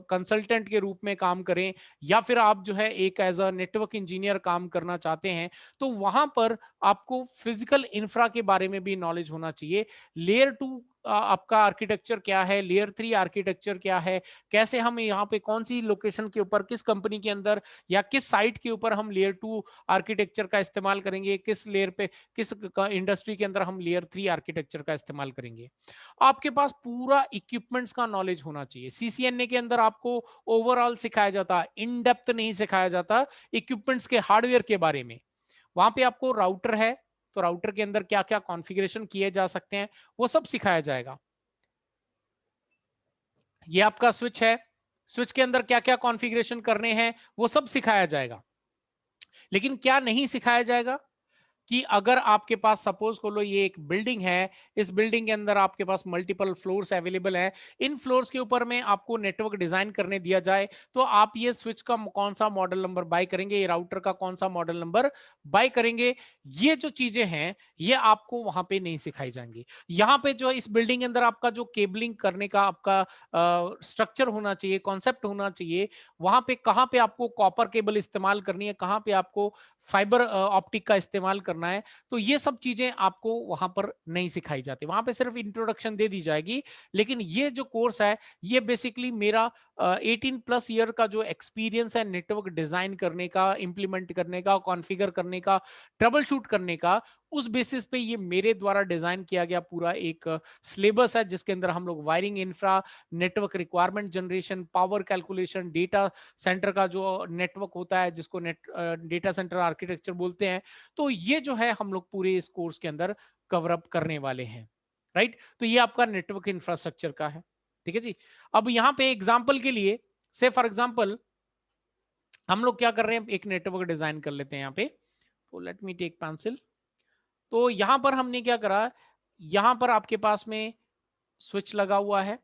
S1: कंसल्टेंट के रूप में काम करें, या फिर आप जो है एक एज अ नेटवर्क इंजीनियर काम करना चाहते हैं, तो वहां पर आपको फिजिकल इंफ्रा के बारे में भी नॉलेज होना चाहिए। लेयर 2 आपका आर्किटेक्चर क्या है, लेयर 3 आर्किटेक्चर क्या है, कैसे हम यहाँ पे कौन सी लोकेशन के ऊपर, किस कंपनी के अंदर या किस साइट के ऊपर हम लेयर 2 आर्किटेक्चर का इस्तेमाल करेंगे, किस लेयर पे, किस इंडस्ट्री के अंदर हम लेयर 3 आर्किटेक्चर का इस्तेमाल करेंगे। आपके पास पूरा इक्विपमेंट्स का नॉलेज होना चाहिए। सीसीएनए के अंदर आपको ओवरऑल सिखाया जाता है, इन डेप्थ नहीं सिखाया जाता इक्विपमेंट्स के, हार्डवेयर के बारे में। वहां पे आपको राउटर है, तो राउटर के अंदर क्या क्या कॉन्फ़िगरेशन किए जा सकते हैं, वो सब सिखाया जाएगा। ये आपका स्विच है, स्विच के अंदर क्या क्या कॉन्फ़िगरेशन करने हैं, वो सब सिखाया जाएगा। लेकिन क्या नहीं सिखाया जाएगा कि अगर आपके पास सपोज को लो ये एक बिल्डिंग है, इस बिल्डिंग के अंदर आपके पास मल्टीपल फ्लोर्स अवेलेबल हैं, इन फ्लोर्स के ऊपर में आपको नेटवर्क डिजाइन करने दिया जाए, तो आप ये स्विच का कौन सा मॉडल नंबर बाय करेंगे, ये राउटर का कौन सा मॉडल नंबर बाय करेंगे, ये जो चीजें हैं ये आपको वहां पे नहीं सिखाई जाएंगी। यहाँ पे जो इस बिल्डिंग के अंदर आपका जो केबलिंग करने का आपका स्ट्रक्चर होना चाहिए, कॉन्सेप्ट होना चाहिए, वहां पे कहाँ पे आपको कॉपर केबल इस्तेमाल करनी है, कहाँ पे आपको फाइबर ऑप्टिक का इस्तेमाल करना है, तो ये सब चीजें आपको वहां पर नहीं सिखाई जाती। वहां पे सिर्फ इंट्रोडक्शन दे दी जाएगी। लेकिन ये जो कोर्स है, ये बेसिकली मेरा 18+ ईयर का जो एक्सपीरियंस है नेटवर्क डिजाइन करने का, इंप्लीमेंट करने का, कॉन्फ़िगर करने का, ट्रबल शूट करने का, उस बेसिस पे ये मेरे द्वारा डिजाइन किया गया पूरा एक सिलेबस है, जिसके अंदर हम लोग wiring infra, network requirement generation, power calculation, data centre का जो नेटवर्क होता है जिसको डेटा सेंटर आर्किटेक्चर बोलते हैं, तो ये जो है हम लोग पूरे इस कोर्स के अंदर कवर अप करने वाले हैं। राइट, तो ये आपका नेटवर्क इंफ्रास्ट्रक्चर का है। ठीक है जी। अब यहाँ पे एग्जाम्पल के लिए, से फॉर एग्जाम्पल हम लोग क्या कर रहे हैं, एक नेटवर्क डिजाइन कर लेते हैं यहाँ पे। तो लेट मी टेक पेंसिल। तो यहां पर हमने क्या करा, यहां पर आपके पास में स्विच लगा हुआ है,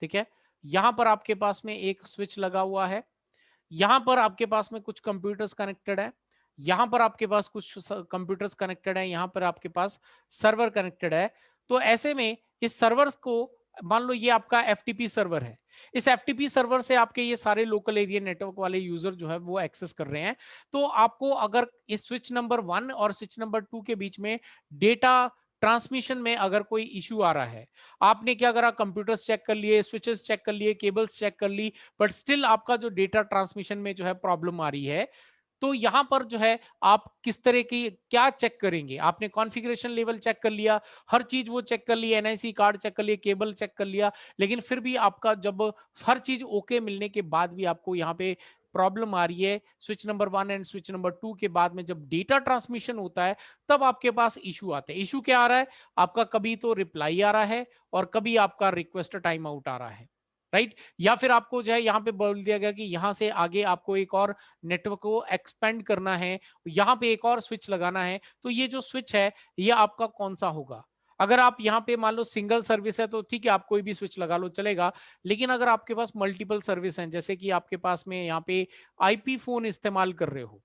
S1: ठीक है। यहां पर आपके पास में एक स्विच लगा हुआ है, यहां पर आपके पास में कुछ कंप्यूटर्स कनेक्टेड है, यहां पर आपके पास कुछ कंप्यूटर्स कनेक्टेड है, यहां पर आपके पास सर्वर कनेक्टेड है। तो ऐसे में इस सर्वर को, मान लो ये आपका एफटीपी सर्वर है, इस एफटीपी सर्वर से आपके ये सारे लोकल एरिया नेटवर्क वाले यूजर जो है वो एक्सेस कर रहे हैं। तो आपको अगर इस स्विच नंबर 1 और स्विच नंबर 2 के बीच में डेटा ट्रांसमिशन में अगर कोई इश्यू आ रहा है, आपने क्या करा, कंप्यूटर्स चेक कर लिए, स्विचेस चेक कर लिए, केबल्स चेक कर ली, बट स्टिल आपका जो डेटा ट्रांसमिशन में जो है प्रॉब्लम आ रही है, तो यहां पर जो है आप किस तरह की क्या चेक करेंगे? आपने कॉन्फ़िगरेशन लेवल चेक कर लिया, हर चीज वो चेक कर ली, एनआईसी कार्ड चेक कर लिया, केबल चेक कर लिया, लेकिन फिर भी आपका जब हर चीज ओके मिलने के बाद भी आपको यहाँ पे प्रॉब्लम आ रही है, switch number 1 and switch number 2 के बाद में जब डेटा ट्रांसमिशन होता है, तब आपके पास इशू आते हैं। इशू क्या आ रहा है? आपका कभी तो रिप्लाई आ रहा है और कभी आपका रिक्वेस्ट टाइम आउट आ रहा है। राइट? या फिर आपको जो है यहाँ पे बोल दिया गया कि यहाँ से आगे आपको एक और नेटवर्क को एक्सपेंड करना है, यहाँ पे एक और स्विच लगाना है, तो ये जो स्विच है ये आपका कौन सा होगा? अगर आप यहाँ पे मान लो सिंगल सर्विस है तो ठीक है, आप कोई भी स्विच लगा लो चलेगा। लेकिन अगर आपके पास मल्टीपल सर्विस हैं, जैसे कि आपके पास में यहाँ पे आईपी फोन इस्तेमाल कर रहे हो,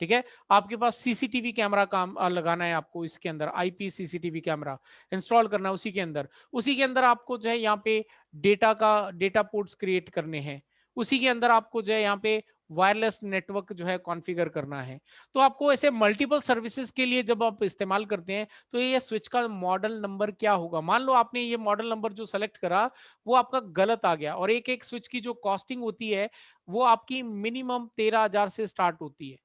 S1: ठीक है, आपके पास सीसीटीवी कैमरा काम लगाना है, आपको इसके अंदर आईपी सीसीटीवी कैमरा इंस्टॉल करना है उसी के अंदर आपको जो है यहाँ पे डेटा पोर्ट्स क्रिएट करने हैं, उसी के अंदर आपको जो है यहाँ पे वायरलेस नेटवर्क जो है कॉन्फ़िगर करना है। तो आपको ऐसे मल्टीपल सर्विसेज के लिए जब आप इस्तेमाल करते हैं, तो ये स्विच का मॉडल नंबर क्या होगा? मान लो आपने ये मॉडल नंबर जो सेलेक्ट करा, वो आपका गलत आ गया, और एक-एक स्विच की जो कॉस्टिंग होती है, वो आपकी मिनिमम 13,000 से स्टार्ट होती है।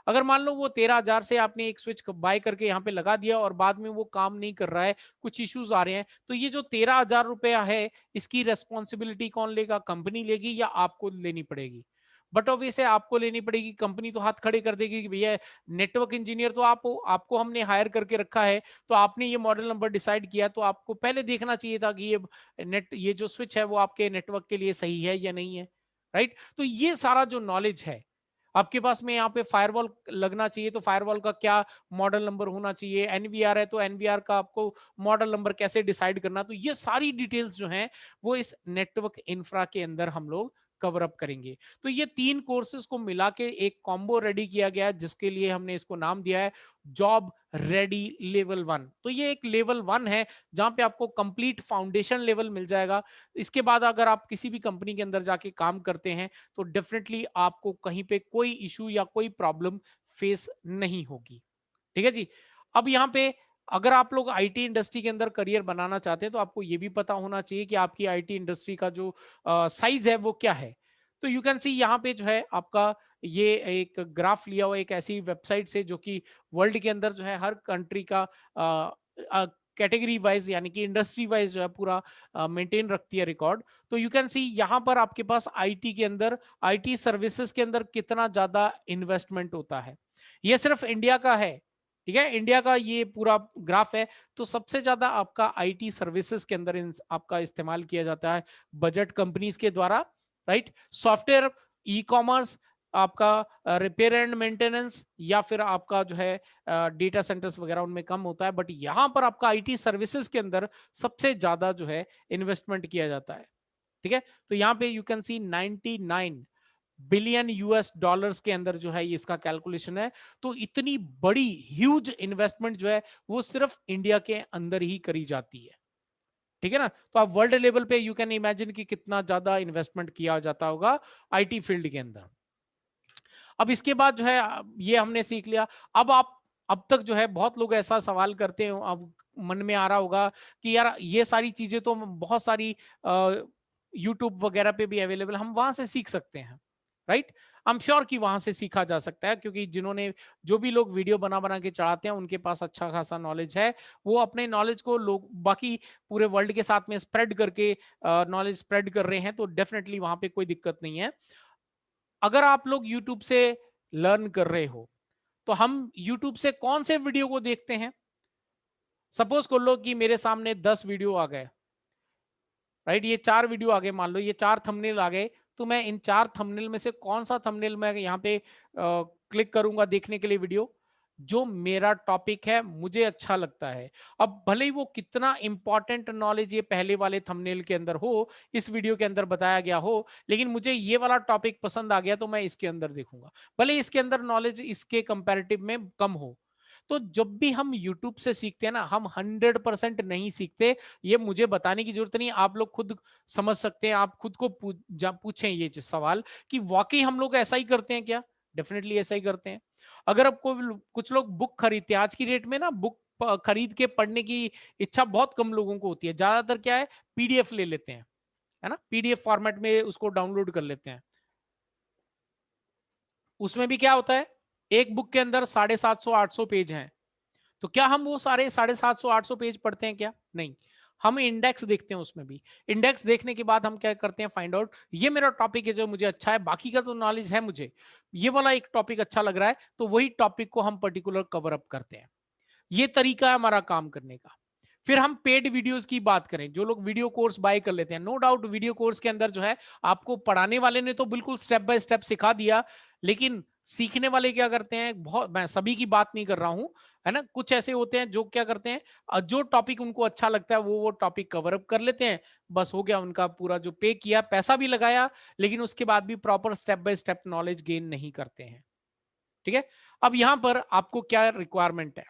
S1: अगर मान लो वो 13,000 से आपने एक स्विच बाय करके यहाँ पे लगा दिया और बाद में वो काम नहीं कर रहा है, कुछ इश्यूज आ रहे हैं, तो ये जो 13,000 रुपया है, इसकी रेस्पॉन्सिबिलिटी कौन लेगा? कंपनी लेगी या आपको लेनी पड़ेगी? बट ऑब्वियस है आपको लेनी पड़ेगी। कंपनी तो हाथ खड़े कर देगी कि भैया नेटवर्क इंजीनियर तो आप हो, आपको हमने हायर करके रखा है, तो आपने ये मॉडल नंबर डिसाइड किया, तो आपको पहले देखना चाहिए था कि ये जो स्विच है वो आपके नेटवर्क के लिए सही है या नहीं है, राइट? तो ये सारा जो नॉलेज है आपके पास में, यहाँ पे फायरवॉल लगना चाहिए, तो फायरवॉल का क्या मॉडल नंबर होना चाहिए? एनवीआर है तो एनवीआर का आपको मॉडल नंबर कैसे डिसाइड करना? तो ये सारी डिटेल्स जो हैं वो इस नेटवर्क इंफ्रा के अंदर हम लोग कवर अप करेंगे। तो ये 3 कोर्सेज को मिला के एक कॉम्बो रेडी किया गया है, जिसके लिए हमने इसको नाम दिया है जॉब रेडी लेवल 1। तो ये एक लेवल 1 है, जहां पे आपको कंप्लीट फाउंडेशन लेवल मिल जाएगा। इसके बाद अगर आप किसी भी कंपनी के अंदर जाके काम करते हैं, तो डेफिनेटली आपको कहीं पे कोई इशू या कोई प्रॉब्लम फेस नहीं होगी। ठीक है जी। अब यहाँ पे अगर आप लोग आईटी इंडस्ट्री के अंदर करियर बनाना चाहते हैं, तो आपको ये भी पता होना चाहिए कि आपकी आईटी इंडस्ट्री का जो साइज है वो क्या है। तो यू कैन सी यहाँ पे जो है आपका ये एक ग्राफ लिया हुआ एक ऐसी वेबसाइट से, जो कि वर्ल्ड के अंदर जो है हर कंट्री का कैटेगरी वाइज यानी कि इंडस्ट्री वाइज जो है पूरा मेंटेन रखती है रिकॉर्ड। तो यू कैन सी यहाँ पर आपके पास आईटी के अंदर, आईटी सर्विसेज के अंदर कितना ज्यादा इन्वेस्टमेंट होता है। ये सिर्फ इंडिया का है, ठीक है, इंडिया का ये पूरा ग्राफ है। तो सबसे ज्यादा आपका आईटी सर्विसेज के अंदर आपका इस्तेमाल किया जाता है बजट कंपनीज के द्वारा, राइट? सॉफ्टवेयर, ई कॉमर्स, आपका रिपेयर एंड मेंटेनेंस, या फिर आपका जो है डेटा सेंटर्स वगैरह, उनमें कम होता है। बट यहां पर आपका आईटी सर्विसेज के अंदर सबसे ज्यादा जो है इन्वेस्टमेंट किया जाता है, ठीक है। तो यहाँ पे you can see 99 billion US dollars के अंदर जो है ये इसका कैलकुलेशन है। तो इतनी बड़ी ह्यूज इन्वेस्टमेंट जो है वो सिर्फ इंडिया के अंदर ही करी जाती है, ठीक है ना। तो आप वर्ल्ड लेवल पे यू कैन इमेजिन कि कितना ज्यादा इन्वेस्टमेंट किया जाता होगा आईटी फील्ड के अंदर। अब इसके बाद जो है ये हमने सीख लिया। अब आप, अब तक जो है बहुत लोग ऐसा सवाल करते हो, अब मन में आ रहा होगा कि यार ये सारी चीजें तो बहुत सारी यूट्यूब वगैरह पे भी अवेलेबल, हम वहां से सीख सकते हैं, राइट? आई एम श्योर कि वहां से सीखा जा सकता है, क्योंकि जिन्होंने, जो भी लोग वीडियो बना बना के चढ़ाते हैं, उनके पास अच्छा खासा नॉलेज है। वो अपने नॉलेज को लोग बाकी पूरे वर्ल्ड के साथ में स्प्रेड करके नॉलेज स्प्रेड कर रहे हैं, तो डेफिनेटली वहां पे कोई दिक्कत नहीं है। अगर आप लोग यूट्यूब से लर्न कर रहे हो, तो हम यूट्यूब से कौन से वीडियो को देखते हैं? सपोज कर लो कि मेरे सामने 10 वीडियो आ गए, राइट? ये 4 वीडियो आ गए, मान लो ये 4 थंबनेल आ गए, तो मैं इन 4 थंबनेल में से कौन सा थंबनेल मैं यहाँ पे क्लिक करूंगा देखने के लिए वीडियो? जो मेरा टॉपिक है, मुझे अच्छा लगता है। अब भले ही वो कितना इंपॉर्टेंट नॉलेज ये पहले वाले थंबनेल के अंदर हो, इस वीडियो के अंदर बताया गया हो, लेकिन मुझे ये वाला टॉपिक पसंद आ गया, तो मैं इसके अंदर देखूंगा, भले ही इसके अंदर नॉलेज इसके कंपैरेटिव में कम हो। तो जब भी हम यूट्यूब से सीखते हैं ना, हम 100% नहीं सीखते। ये मुझे बताने की जरूरत नहीं, आप लोग खुद समझ सकते हैं। आप खुद को पूछें ये सवाल कि वाकई हम लोग ऐसा ही करते हैं क्या? डेफिनेटली ऐसा ही करते हैं। अगर आपको, कुछ लोग बुक खरीदते हैं आज की डेट में ना, बुक खरीद के पढ़ने की इच्छा बहुत कम लोगों को होती है। ज्यादातर क्या है, पीडीएफ ले लेते हैं, है ना, पीडीएफ फॉर्मेट में उसको डाउनलोड कर लेते हैं। उसमें भी क्या होता है, एक बुक के अंदर 750 800 पेज हैं। तो क्या हम वो सारे 750 800 पेज पढ़ते हैं क्या? नहीं। हम इंडेक्स देखते हैं उसमें भी। इंडेक्स देखने के बाद हम क्या करते हैं, फाइंड आउट ये मेरा टॉपिक है जो मुझे अच्छा है, बाकी का तो नॉलेज है मुझे, ये वाला एक टॉपिक अच्छा लग रहा है, तो वही टॉपिक को हम पर्टिकुलर कवर अप करते हैं। ये तरीका है हमारा काम करने का। फिर हम पेड वीडियोस की बात करें, जो लोग वीडियो कोर्स बाय कर लेते हैं, नो डाउट वीडियो कोर्स के अंदर जो है आपको पढ़ाने वाले ने तो बिल्कुल स्टेप बाय स्टेप सिखा दिया, लेकिन सीखने वाले क्या करते हैं, बहुत, मैं सभी की बात नहीं कर रहा हूं, है ना, कुछ ऐसे होते हैं जो क्या करते हैं, जो टॉपिक उनको अच्छा लगता है वो टॉपिक कवर अप कर लेते हैं, बस हो गया उनका पूरा, जो पे किया पैसा भी लगाया, लेकिन उसके बाद भी proper step by step knowledge gain नहीं करते हैं। ठीक है। अब यहां पर आपको क्या रिक्वायरमेंट है,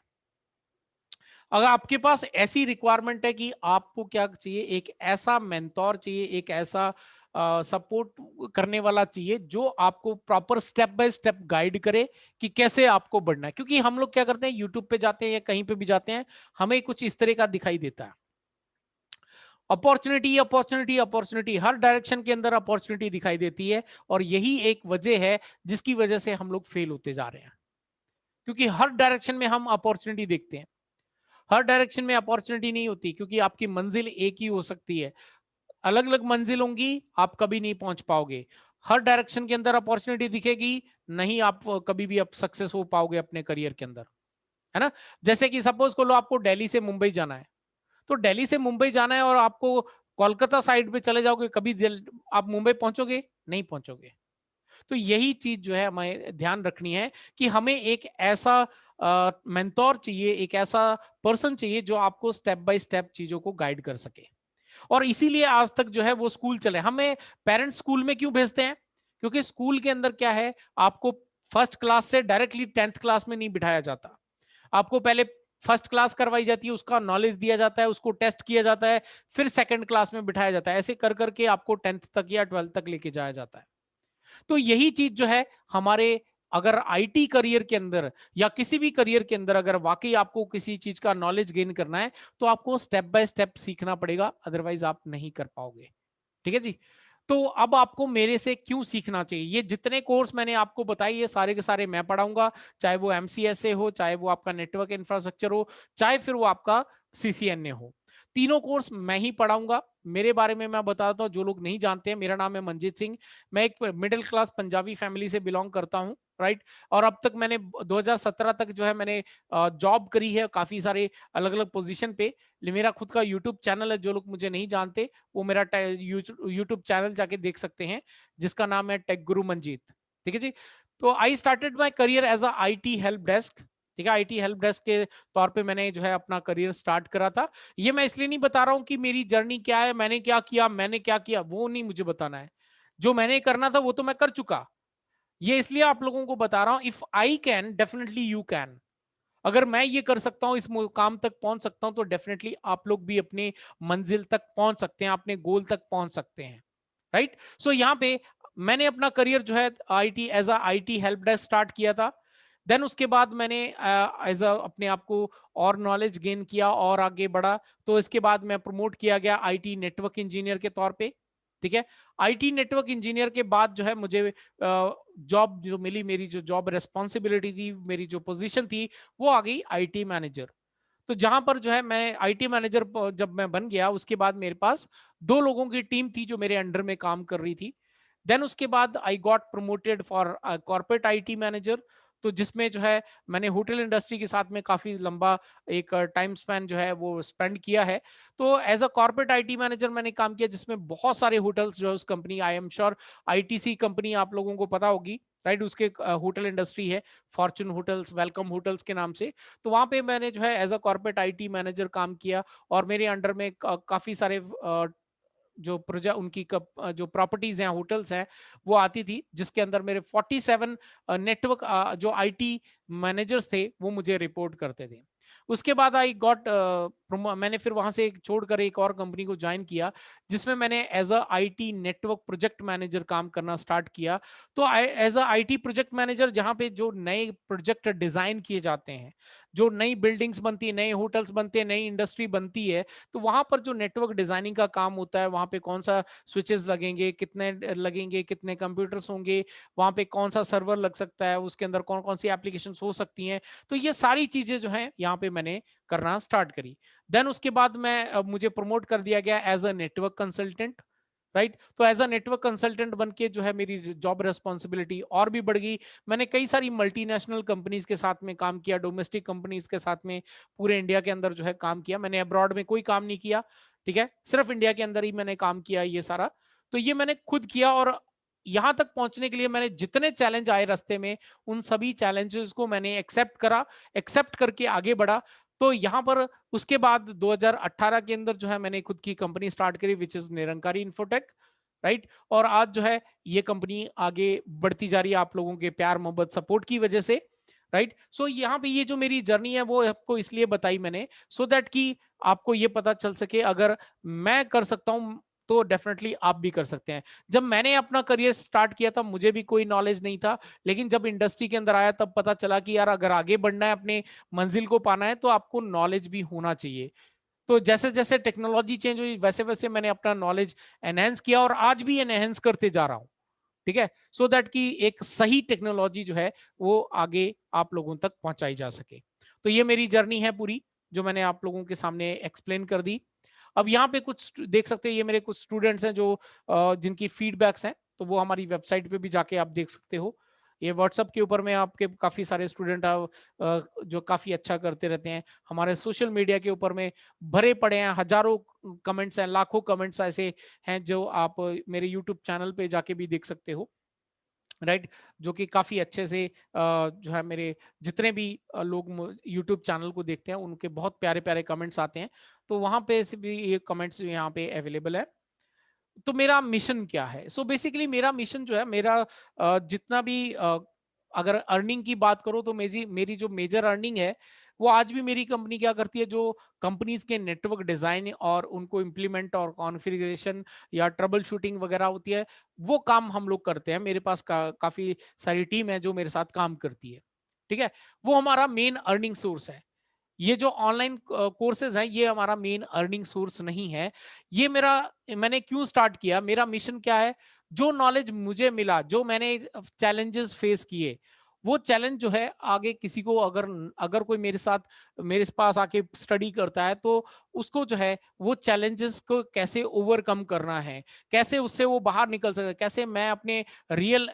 S1: अगर आपके पास ऐसी रिक्वायरमेंट है कि आपको क्या चाहिए, एक ऐसा मेंटोर चाहिए, एक ऐसा सपोर्ट करने वाला चाहिए जो आपको proper step by step guide करे कि कैसे आपको बढ़ना है, क्योंकि हम लोग क्या करते हैं, यूट्यूब पे जाते हैं या कहीं पे भी जाते हैं, हमें कुछ इस तरह का दिखाई देता है, अपॉर्चुनिटी अपॉर्चुनिटी अपॉर्चुनिटी, हर डायरेक्शन के अंदर अपॉर्चुनिटी दिखाई देती है, और यही एक वजह है जिसकी वजह से हम लोग फेल होते जा रहे हैं, क्योंकि हर डायरेक्शन में हम अपॉर्चुनिटी देखते हैं, हर डायरेक्शन में अपॉर्चुनिटी नहीं होती, क्योंकि आपकी मंजिल एक ही हो सकती है, अलग अलग मंजिल होंगी, आप कभी नहीं पहुंच पाओगे, हर डायरेक्शन के अंदर अपॉर्चुनिटी दिखेगी, नहीं आप कभी भी आप सक्सेस हो पाओगे अपने करियर के अंदर, है ना। जैसे कि सपोज को लो आपको दिल्ली से मुंबई जाना है, तो दिल्ली से मुंबई जाना है और आपको कोलकाता साइड पे चले जाओगे, कभी आप मुंबई पहुंचोगे, नहीं पहुंचोगे। तो यही चीज जो है हमें ध्यान रखनी है कि हमें एक ऐसा मेंटोर चाहिए, एक ऐसा पर्सन चाहिए जो आपको स्टेप बाय स्टेप चीजों को गाइड कर सके। और इसीलिए आज तक जो है वो स्कूल चले, हमें पेरेंट्स स्कूल में क्यों भेजते हैं, क्योंकि स्कूल के अंदर क्या है, आपको फर्स्ट क्लास से डायरेक्टली 10th क्लास में नहीं बिठाया जाता, आपको पहले फर्स्ट क्लास करवाई जाती है, उसका नॉलेज दिया जाता है, उसको टेस्ट किया जाता है, फिर सेकंड क्लास में बिठाया जाता है, ऐसे कर करके आपको 10th तक या 12th तक लेके जाया जाता है। तो यही चीज जो है हमारे, अगर आईटी करियर के अंदर या किसी भी करियर के अंदर अगर वाकई आपको किसी चीज का नॉलेज गेन करना है, तो आपको स्टेप बाय स्टेप सीखना पड़ेगा, अदरवाइज आप नहीं कर पाओगे। ठीक है जी। तो अब आपको मेरे से क्यों सीखना चाहिए, ये जितने कोर्स मैंने आपको बताए ये सारे के सारे मैं पढ़ाऊंगा, चाहे वो एमसीएसए हो, चाहे वो आपका नेटवर्क इंफ्रास्ट्रक्चर हो, चाहे फिर वो आपका सीसीएनए हो, तीनों कोर्स मैं ही पढ़ाऊंगा। मेरे बारे में मैं बताता हूँ, जो लोग नहीं जानते हैं, मेरा नाम है मंजीत सिंह, मैं एक मिडिल क्लास पंजाबी फैमिली से बिलोंग करता हूँ, राइट। और अब तक मैंने 2017 तक जो है मैंने जॉब करी है काफी सारे अलग अलग पोजीशन पे। मेरा खुद का यूट्यूब चैनल है, जो लोग मुझे नहीं जानते वो मेरा यूट्यूब चैनल जाके देख सकते हैं, जिसका नाम है टेक गुरु मंजीत। ठीक है जी। तो I started my career as a IT help desk. ठीक है, आईटी हेल्प डेस्क के तौर पे मैंने जो है अपना करियर स्टार्ट करा था। ये मैं इसलिए नहीं बता रहा हूँ कि मेरी जर्नी क्या है, मैंने क्या किया, वो नहीं मुझे बताना है, जो मैंने करना था वो तो मैं कर चुका। ये इसलिए आप लोगों को बता रहा हूं, if I can definitely you can. अगर मैं ये कर सकता हूं, इस मुकाम तक पहुंच सकता हूं, तो डेफिनेटली आप लोग भी अपने मंजिल तक पहुंच सकते हैं, अपने गोल तक पहुंच सकते हैं, राइट। सो यहाँ पे मैंने अपना करियर जो है IT as a IT help desk start किया था। देन उसके बाद मैंने एज अ अपने आप को और नॉलेज गेन किया और आगे बढ़ा, तो इसके बाद मैं प्रमोट किया गया आईटी नेटवर्क इंजीनियर के तौर पे। ठीक है। आईटी नेटवर्क इंजीनियर के बाद जो है मुझे जॉब जो मिली, मेरी जो जॉब रेस्पॉन्सिबिलिटी थी, मेरी जो पोजीशन थी, वो आ गई आईटी मैनेजर। तो जहां पर जो है मैं आईटी मैनेजर जब मैं बन गया, उसके बाद मेरे पास 2 लोगों की टीम थी जो मेरे अंडर में काम कर रही थी। देन उसके बाद I got promoted for corporate IT manager, तो जिसमें जो है मैंने होटल इंडस्ट्री के साथ में काफी लंबा एक टाइम स्पैन जो है वो स्पेंड किया है। तो as a corporate IT manager मैंने काम किया, जिसमें बहुत सारे होटल्स जो है उस company, I am sure ITC company आप लोगों को पता होगी, राइट, उसके होटल इंडस्ट्री है, फॉर्चून होटल्स, वेलकम होटल्स के नाम से। तो वहां पे मैंने जो है as a corporate IT manager काम किया, और मेरे अंडर में काफी सारे जो उनकी जो प्रॉपर्टीज हैं, होटल्स हैं, वो आती थी, जिसके अंदर मेरे 47 नेटवर्क जो आईटी मैनेजर्स थे वो मुझे रिपोर्ट करते थे। उसके बाद आई गॉट मैंने फिर वहां से छोड़कर एक और कंपनी को ज्वाइन किया, जिसमें मैंने as a IT network project manager काम करना स्टार्ट किया। तो as a IT project manager, जहां पे जो नए प्रोजेक्ट डिजाइन किए जाते हैं, जो नई बिल्डिंग्स बनती है, नए होटल्स बनते हैं, नई इंडस्ट्री बनती है, तो वहां पर जो नेटवर्क डिजाइनिंग का काम होता है, वहां पे कौन सा स्विचेस लगेंगे, कितने लगेंगे, कितने कंप्यूटर्स होंगे, वहां पे कौन सा सर्वर लग सकता है, उसके अंदर कौन कौन सी एप्लीकेशन हो सकती हैं, तो ये सारी चीजें जो हैं यहाँ पे मैंने करना स्टार्ट करी। देन उसके बाद मुझे प्रमोट कर दिया गया as a network consultant. Right. तो एज अ नेटवर्क कंसल्टेंट बन के जो है मेरी जॉब रिस्पॉन्सिबिलिटी और भी बढ़ गई। मैंने कई सारी मल्टीनेशनल कंपनीज के साथ में काम किया, डोमेस्टिक कंपनीज के साथ में पूरे इंडिया के अंदर जो है काम किया। मैंने अब्रॉड में कोई काम नहीं किया, ठीक है, सिर्फ इंडिया के अंदर ही मैंने काम किया ये सारा। तो ये मैंने खुद किया, और यहां तक पहुंचने के लिए मैंने जितने चैलेंज आए रास्ते में, उन सभी चैलेंजेस को मैंने एक्सेप्ट करा, एक्सेप्ट करके आगे बढ़ा। तो यहाँ पर उसके बाद 2018 के अंदर जो है मैंने खुद की कंपनी स्टार्ट करी, which is Nirankari infotech, right. और आज जो है ये कंपनी आगे बढ़ती जा रही है आप लोगों के प्यार मोहब्बत सपोर्ट की वजह से, राइट। सो यहाँ पे ये जो मेरी जर्नी है वो आपको इसलिए बताई मैंने, सो दैट कि आपको ये पता चल सके अगर मैं कर सकता हूं तो डेफिनेटली आप भी कर सकते हैं। जब मैंने अपना करियर स्टार्ट किया था मुझे भी कोई नॉलेज नहीं था, लेकिन जब इंडस्ट्री के अंदर आया तब पता चला कि यार अगर आगे बढ़ना है, अपने मंजिल को पाना है, तो आपको नॉलेज भी होना चाहिए। तो जैसे जैसे टेक्नोलॉजी चेंज हुई वैसे वैसे मैंने अपना नॉलेज एनहेंस किया, और आज भी एनहेंस करते जा रहा हूं, ठीक है, सो दैट कि एक सही टेक्नोलॉजी जो है वो आगे आप लोगों तक पहुंचाई जा सके। तो ये मेरी जर्नी है पूरी, जो मैंने आप लोगों के सामने एक्सप्लेन कर दी। अब यहाँ पे कुछ देख सकते हैं, ये मेरे कुछ स्टूडेंट्स हैं जो जिनकी फीडबैक्स हैं, तो वो हमारी वेबसाइट पे भी जाके आप देख सकते हो। ये व्हाट्सएप के ऊपर में आपके काफी सारे स्टूडेंट जो काफी अच्छा करते रहते हैं। हमारे सोशल मीडिया के ऊपर में भरे पड़े हैं, हजारों कमेंट्स हैं, लाखों कमेंट्स ऐसे हैं जो आप मेरे यूट्यूब चैनल पे जाके भी देख सकते हो, राइट। जो कि काफी अच्छे से जो है मेरे जितने भी लोग यूट्यूब चैनल को देखते हैं उनके बहुत प्यारे प्यारे कमेंट्स आते हैं। तो वहां पे से भी ये कमेंट्स यहाँ पे अवेलेबल है। तो मेरा मिशन क्या है? सो बेसिकली मेरा मिशन जो है, मेरा जितना भी अगर अर्निंग की बात करो तो मेरी मेरी जो मेजर अर्निंग है, वो आज भी मेरी कंपनी क्या करती है, जो कंपनीज के नेटवर्क डिजाइन और उनको इम्प्लीमेंट और कॉन्फ़िगरेशन या ट्रबल शूटिंग वगैरह होती है, वो काम हम लोग करते हैं। मेरे पास काफी सारी टीम है जो मेरे साथ काम करती है, ठीक है। वो हमारा मेन अर्निंग सोर्स है। ये जो ऑनलाइन कोर्सेज हैं ये हमारा मेन अर्निंग सोर्स नहीं है। ये मेरा, मैंने क्यों स्टार्ट किया, मेरा मिशन क्या है, जो नॉलेज मुझे मिला, जो मैंने चैलेंजेस फेस किए, वो चैलेंज जो है आगे किसी को अगर अगर कोई मेरे साथ मेरे पास आके स्टडी करता है, तो उसको जो है वो चैलेंजेस को कैसे ओवरकम करना है, कैसे उससे वो बाहर निकल सकता है, कैसे मैं अपने रियल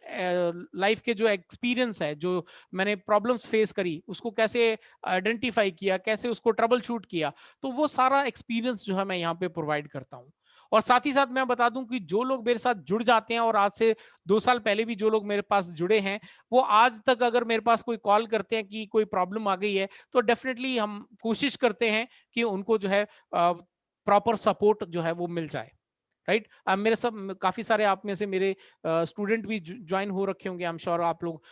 S1: लाइफ के जो एक्सपीरियंस है, जो मैंने प्रॉब्लम्स फेस करी, उसको कैसे आइडेंटिफाई किया, कैसे उसको ट्रबल शूट किया, तो वो सारा एक्सपीरियंस जो है मैं यहाँ पे प्रोवाइड करता हूँ। और साथ ही साथ मैं बता दूं कि जो लोग मेरे साथ जुड़ जाते हैं, और आज से 2 साल पहले भी जो लोग मेरे पास जुड़े हैं, वो आज तक अगर मेरे पास कोई कॉल करते हैं कि कोई प्रॉब्लम आ गई है, तो डेफिनेटली हम कोशिश करते हैं कि उनको जो है प्रॉपर सपोर्ट जो है वो मिल जाए, राइट। अब मेरे सब काफी सारे आप में से मेरे स्टूडेंट भी ज्वाइन हो रखे होंगे, आई एम श्योर आप लोग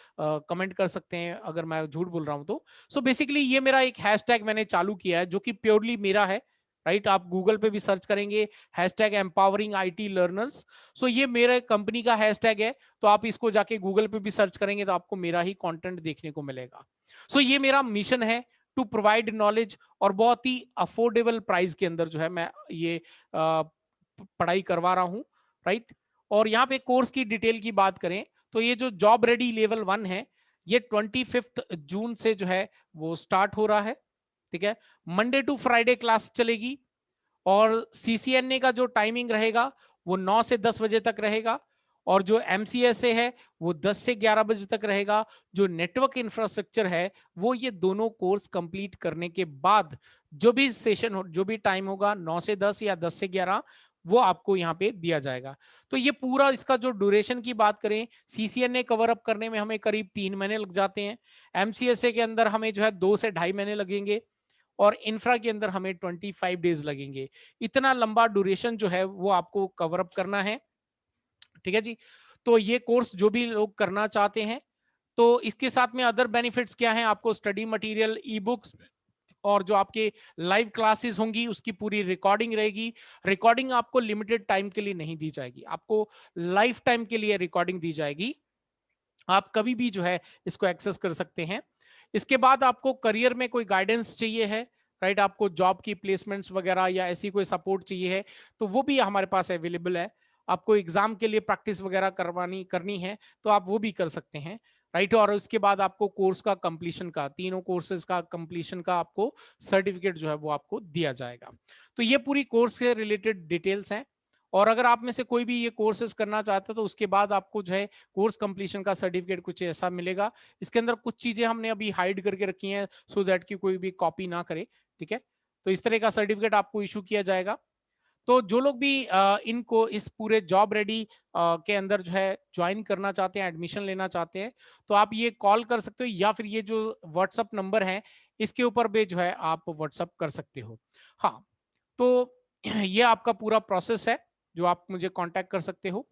S1: कमेंट कर सकते हैं अगर मैं झूठ बोल रहा हूं तो। सो बेसिकली ये मेरा एक हैशटैग मैंने चालू किया है जो कि प्योरली मेरा है, राइट। आप गूगल पे भी सर्च करेंगे हैशटैग एम्पावरिंग आईटी लर्नर्स, सो ये मेरे कंपनी का हैशटैग है। तो आप इसको जाके गूगल पे भी सर्च करेंगे तो आपको मेरा ही कंटेंट देखने को मिलेगा। सो ये मेरा मिशन है, टू प्रोवाइड नॉलेज, और बहुत ही अफोर्डेबल प्राइस के अंदर जो है मैं ये पढ़ाई करवा रहा हूं, राइट। और यहाँ पे कोर्स की डिटेल की बात करें तो ये जो जॉब रेडी लेवल 1 है, ये 25 जून से जो है वो स्टार्ट हो रहा है, ठीक है। मंडे टू फ्राइडे क्लास चलेगी, और सीसीएनए का जो टाइमिंग रहेगा वो 9 से 10 बजे तक रहेगा, और जो एमसीएसए है वो 10 से 11 बजे तक रहेगा। जो नेटवर्क इंफ्रास्ट्रक्चर है, वो ये दोनों कोर्स कंप्लीट करने के बाद जो भी सेशन हो, जो भी टाइम होगा 9 से 10 या 10 से 11, वो आपको यहाँ पे दिया जाएगा। तो ये पूरा इसका जो ड्यूरेशन की बात करें, सीसीएनए कवर अप करने में हमें करीब 3 महीने लग जाते हैं, एमसीएसए के अंदर हमें जो है 2 से ढाई महीने लगेंगे, और इंफ्रा के अंदर हमें 25 डेज लगेंगे। इतना लंबा ड्यूरेशन जो है वो आपको कवर अप करना है, ठीक है जी। तो ये कोर्स जो भी लोग करना चाहते हैं, तो इसके साथ में अदर बेनिफिट्स क्या हैं, आपको स्टडी मटेरियल, ई बुक्स, और जो आपके लाइव क्लासेस होंगी उसकी पूरी रिकॉर्डिंग रहेगी। रिकॉर्डिंग आपको लिमिटेड टाइम के लिए नहीं दी जाएगी, आपको लाइफ टाइम के लिए रिकॉर्डिंग दी जाएगी। आप कभी भी जो है इसको एक्सेस कर सकते हैं। इसके बाद आपको करियर में कोई गाइडेंस चाहिए है, राइट, आपको जॉब की प्लेसमेंट्स वगैरह या ऐसी कोई सपोर्ट चाहिए है, तो वो भी हमारे पास अवेलेबल है। आपको एग्जाम के लिए प्रैक्टिस वगैरह करवानी करनी है तो आप वो भी कर सकते हैं, राइट। और उसके बाद आपको कोर्स का कंप्लीशन का, तीनों कोर्सेज का कंप्लीशन का आपको सर्टिफिकेट जो है वो आपको दिया जाएगा। तो ये पूरी कोर्स के रिलेटेड डिटेल्स हैं। और अगर आप में से कोई भी ये कोर्सेज करना चाहता है तो उसके बाद आपको जो है कोर्स कंप्लीशन का सर्टिफिकेट कुछ ऐसा मिलेगा। इसके अंदर कुछ चीजें हमने अभी हाइड करके रखी हैं सो दैट कि कोई भी कॉपी ना करे, ठीक है। तो इस तरह का सर्टिफिकेट आपको इशू किया जाएगा। तो जो लोग भी इनको इस पूरे जॉब रेडी के अंदर जो है ज्वाइन करना चाहते हैं, एडमिशन लेना चाहते हैं, तो आप ये कॉल कर सकते हो या फिर ये जो व्हाट्सअप नंबर है इसके ऊपर भी जो है आप व्हाट्सअप कर सकते हो। हाँ, तो ये आपका पूरा प्रोसेस है जो आप मुझे कांटेक्ट कर सकते हो।